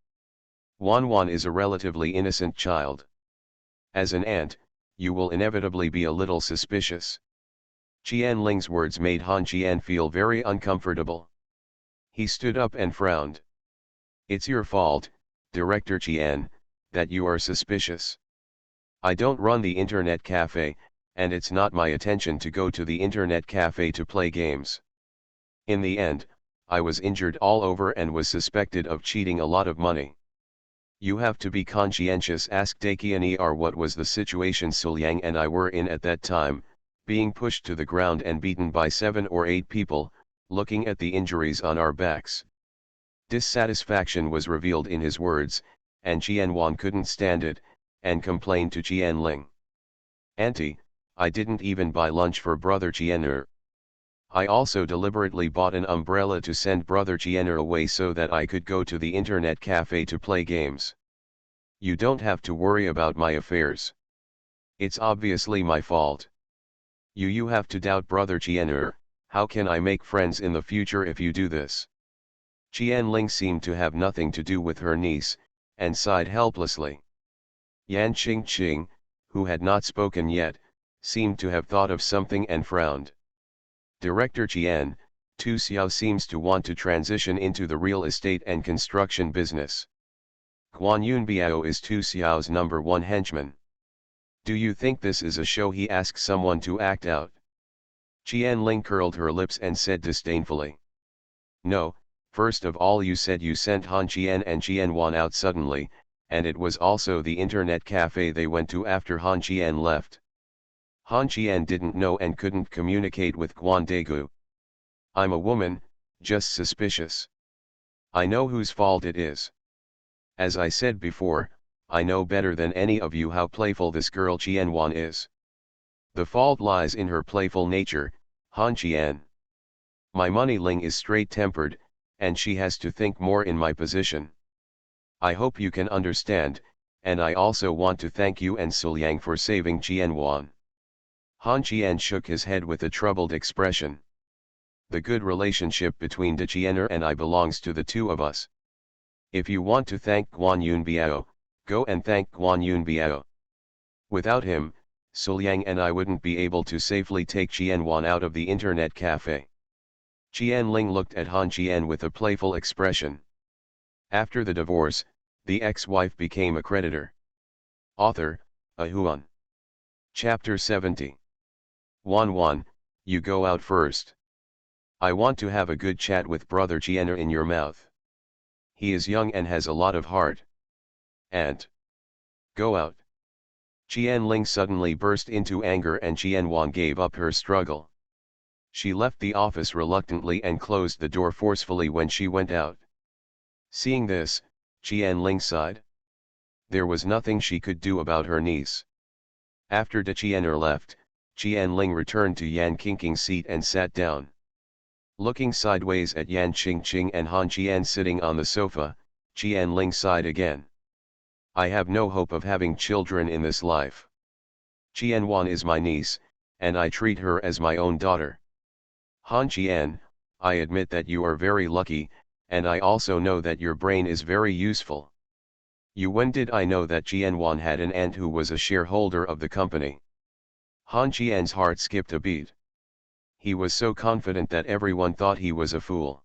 Wan is a relatively innocent child. As an aunt, you will inevitably be a little suspicious. Qianling's words made Han Qian feel very uncomfortable. He stood up and frowned. It's your fault, Director Qian, that you are suspicious. I don't run the internet cafe, and it's not my intention to go to the internet cafe to play games. In the end, I was injured all over and was suspected of cheating a lot of money. You have to be conscientious. Asked Dakian what was the situation Suliang and I were in at that time, being pushed to the ground and beaten by 7 or 8 people, looking at the injuries on our backs. Dissatisfaction was revealed in his words, and Qianwan couldn't stand it, and complained to Qianling. Auntie, I didn't even buy lunch for brother Qianer. I also deliberately bought an umbrella to send brother Qianer away so that I could go to the internet cafe to play games. You don't have to worry about my affairs. It's obviously my fault. You have to doubt brother Qianer. How can I make friends in the future if you do this? Qianling seemed to have nothing to do with her niece, and sighed helplessly. Yan Qingqing, who had not spoken yet, seemed to have thought of something and frowned. Director Qian, Tu Xiao seems to want to transition into the real estate and construction business. Guan Yunbiao is Tu Xiao's #1 henchman. Do you think this is a show he asked someone to act out? Qianling curled her lips and said disdainfully. No, first of all you said you sent Han Qian and Qianwan out suddenly, and it was also the internet cafe they went to after Han Qian left. Han Qian didn't know and couldn't communicate with Guandagu. I'm a woman, just suspicious. I know whose fault it is. As I said before, I know better than any of you how playful this girl Qianwan is. The fault lies in her playful nature, Han Qian. My moneyling is straight-tempered, and she has to think more in my position. I hope you can understand, and I also want to thank you and Suliang for saving Qianwan. Han Qian shook his head with a troubled expression. The good relationship between De Qianer and I belongs to the two of us. If you want to thank Guan Yunbiao, go and thank Guan Yunbiao. Without him, Suliang and I wouldn't be able to safely take Qianwan out of the internet cafe. Qianling looked at Han Qian with a playful expression. After the divorce, the ex-wife became a creditor. Author, Ahuan. Chapter 70. Wan, you go out first. I want to have a good chat with brother Qianer in your mouth. He is young and has a lot of heart. And go out. Qianling suddenly burst into anger and Qianwan gave up her struggle. She left the office reluctantly and closed the door forcefully when she went out. Seeing this, Qianling sighed. There was nothing she could do about her niece. After De Qianer left, Qianling returned to Yan Qingqing's seat and sat down. Looking sideways at Yan Qingqing and Han Qian sitting on the sofa, Qianling sighed again. I have no hope of having children in this life. Qianwan is my niece, and I treat her as my own daughter. Han Qian, I admit that you are very lucky, and I also know that your brain is very useful. When did I know that Qianwan had an aunt who was a shareholder of the company? Han Qian's heart skipped a beat. He was so confident that everyone thought he was a fool.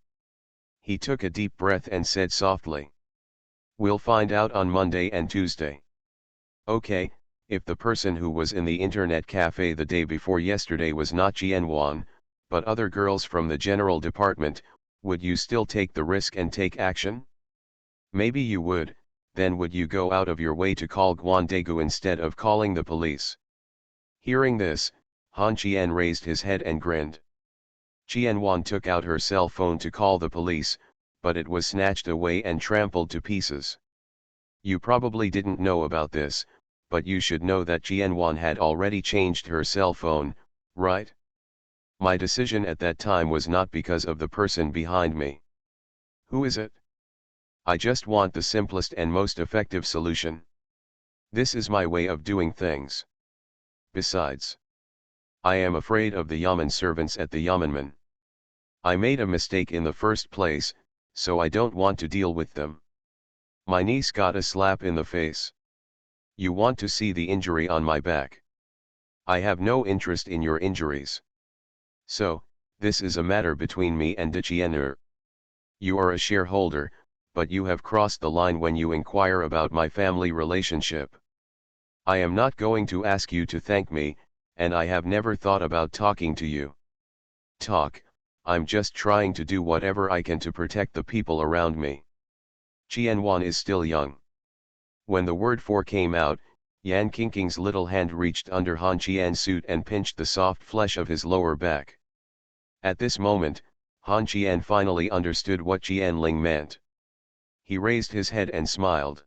He took a deep breath and said softly, "We'll find out on Monday and Tuesday." Okay, if the person who was in the internet cafe the day before yesterday was not Qianwan, but other girls from the general department, would you still take the risk and take action? Maybe you would, then would you go out of your way to call Guandegu instead of calling the police? Hearing this, Han Qian raised his head and grinned. Qianwan took out her cell phone to call the police, but it was snatched away and trampled to pieces. You probably didn't know about this, but you should know that Qianwan had already changed her cell phone, right? My decision at that time was not because of the person behind me. Who is it? I just want the simplest and most effective solution. This is my way of doing things. Besides, I am afraid of the Yamen servants at the Yamenman. I made a mistake in the first place, so I don't want to deal with them. My niece got a slap in the face. You want to see the injury on my back? I have no interest in your injuries. So, this is a matter between me and Dichienur. You are a shareholder, but you have crossed the line when you inquire about my family relationship. I am not going to ask you to thank me, and I have never thought about talking to you. I'm just trying to do whatever I can to protect the people around me. Qianwan is still young. When the word "for" came out, Yan Qingqing's little hand reached under Han Qian's suit and pinched the soft flesh of his lower back. At this moment, Han Qian finally understood what Qianling meant. He raised his head and smiled.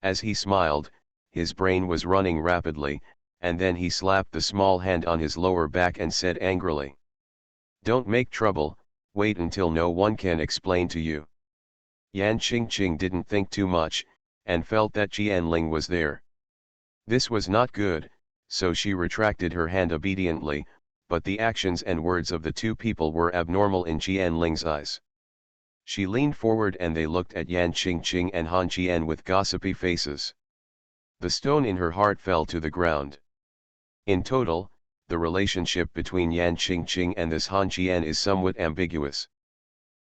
As he smiled, his brain was running rapidly, and then he slapped the small hand on his lower back and said angrily, "Don't make trouble, wait until no one can explain to you." Yan Qingqing didn't think too much, and felt that Qianling was there. This was not good, so she retracted her hand obediently, but the actions and words of the two people were abnormal in Qianling's eyes. She leaned forward and they looked at Yan Qingqing and Han Qian with gossipy faces. The stone in her heart fell to the ground. In total, the relationship between Yan Qingqing and this Han Qian is somewhat ambiguous.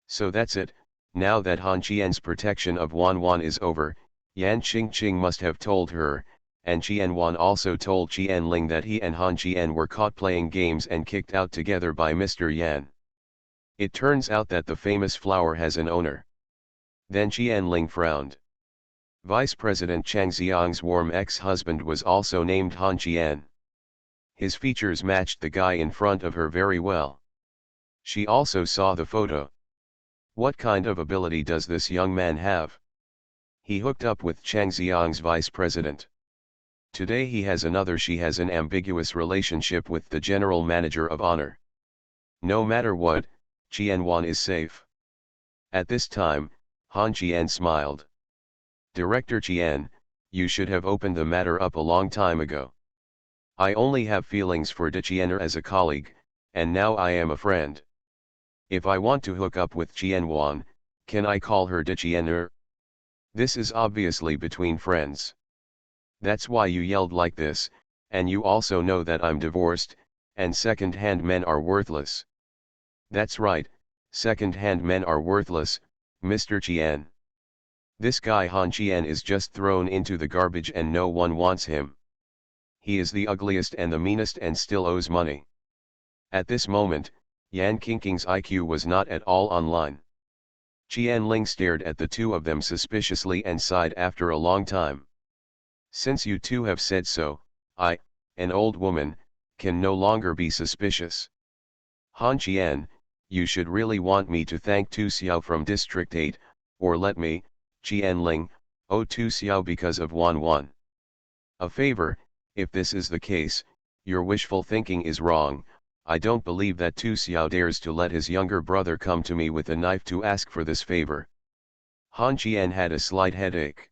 So that's it, now that Han Qian's protection of Wanwan is over, Yan Qingqing must have told her, and Qianwan also told Qianling that he and Han Qian were caught playing games and kicked out together by Mr. Yan. It turns out that the famous flower has an owner. Then Qianling frowned. Vice President Chang Xiang's warm ex-husband was also named Han Qian. His features matched the guy in front of her very well. She also saw the photo. What kind of ability does this young man have? He hooked up with Chang Xiang's vice president. Today he has she has an ambiguous relationship with the general manager of honor. No matter what, Qianwan is safe. At this time, Han Qian smiled. Director Qian, you should have opened the matter up a long time ago. I only have feelings for Dichienner as a colleague, and now I am a friend. If I want to hook up with Qianwan, can I call her Dichienner? This is obviously between friends. That's why you yelled like this, and you also know that I'm divorced, and second-hand men are worthless. That's right, second-hand men are worthless, Mr. Qian. This guy Han Qian is just thrown into the garbage and no one wants him. He is the ugliest and the meanest and still owes money. At this moment, Yan Qingqing's IQ was not at all online. Qianling stared at the two of them suspiciously and sighed after a long time. Since you two have said so, I, an old woman, can no longer be suspicious. Han Qian, you should really want me to thank Tu Xiao from District 8, or let me, Qianling, owe Tu Xiao because of Wanwan. A favor. If this is the case, your wishful thinking is wrong. I don't believe that Tu Xiao dares to let his younger brother come to me with a knife to ask for this favor. Han Qian had a slight headache.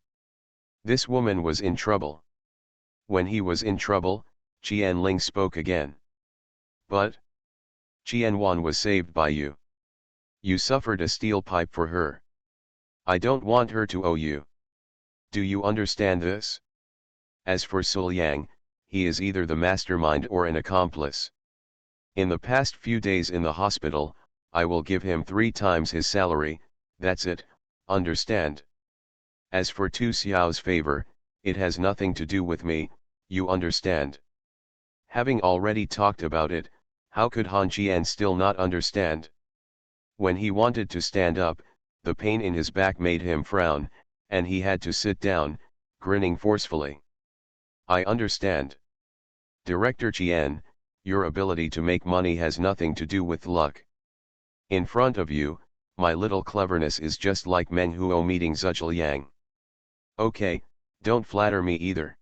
This woman was in trouble. When he was in trouble, Qian Ling spoke again. But Qian Wan was saved by you. You suffered a steel pipe for her. I don't want her to owe you. Do you understand this? As for Sul Yang, he is either the mastermind or an accomplice. In the past few days in the hospital, I will give him 3 times his salary, that's it, understand? As for Tu Xiao's favor, it has nothing to do with me, you understand? Having already talked about it, how could Han Qian still not understand? When he wanted to stand up, the pain in his back made him frown, and he had to sit down, grinning forcefully. I understand. Director Qian, your ability to make money has nothing to do with luck. In front of you, my little cleverness is just like Meng Huo meeting Zhuge Yang. Okay, don't flatter me either.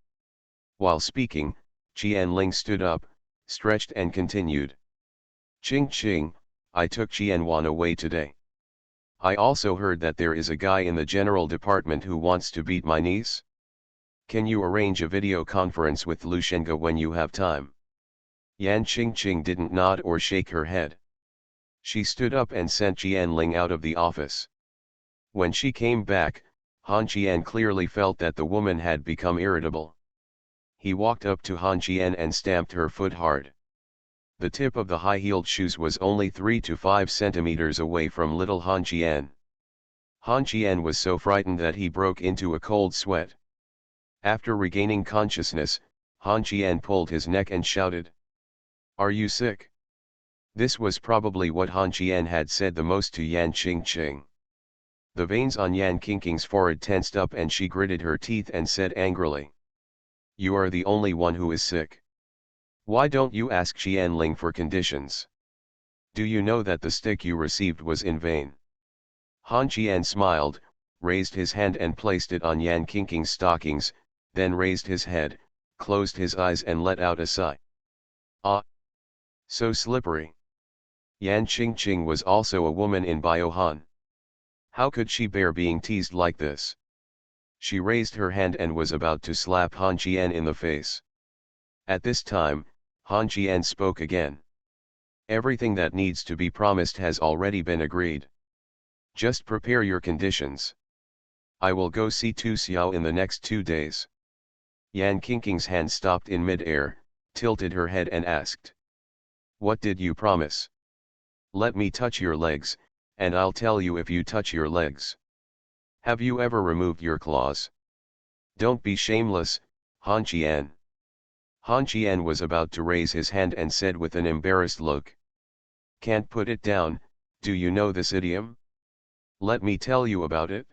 While speaking, Qian Ling stood up, stretched and continued. Ching ching, I took Qian Wan away today. I also heard that there is a guy in the general department who wants to beat my niece. Can you arrange a video conference with Lu Shenga when you have time? Yan Qingqing didn't nod or shake her head. She stood up and sent Qian Ling out of the office. When she came back, Han Qian clearly felt that the woman had become irritable. He walked up to Han Qian and stamped her foot hard. The tip of the high-heeled shoes was only 3 to 5 centimeters away from little Han Qian. Han Qian was so frightened that he broke into a cold sweat. After regaining consciousness, Han Qian pulled his neck and shouted. Are you sick? This was probably what Han Qian had said the most to Yan Qingqing. The veins on Yan Qingqing's forehead tensed up and she gritted her teeth and said angrily. You are the only one who is sick. Why don't you ask Qian Ling for conditions? Do you know that the stick you received was in vain? Han Qian smiled, raised his hand and placed it on Yan Qingqing's stockings, then raised his head, closed his eyes and let out a sigh. Ah! So slippery. Yan Qingqing was also a woman in Biohan. How could she bear being teased like this? She raised her hand and was about to slap Han Qian in the face. At this time, Han Qian spoke again. Everything that needs to be promised has already been agreed. Just prepare your conditions. I will go see Tu Xiao in the next 2 days. Yan Qingqing's hand stopped in mid-air, tilted her head and asked. What did you promise? Let me touch your legs, and I'll tell you if you touch your legs. Have you ever removed your claws? Don't be shameless, Han Qian. Han Qian was about to raise his hand and said with an embarrassed look. Can't put it down, do you know this idiom? Let me tell you about it.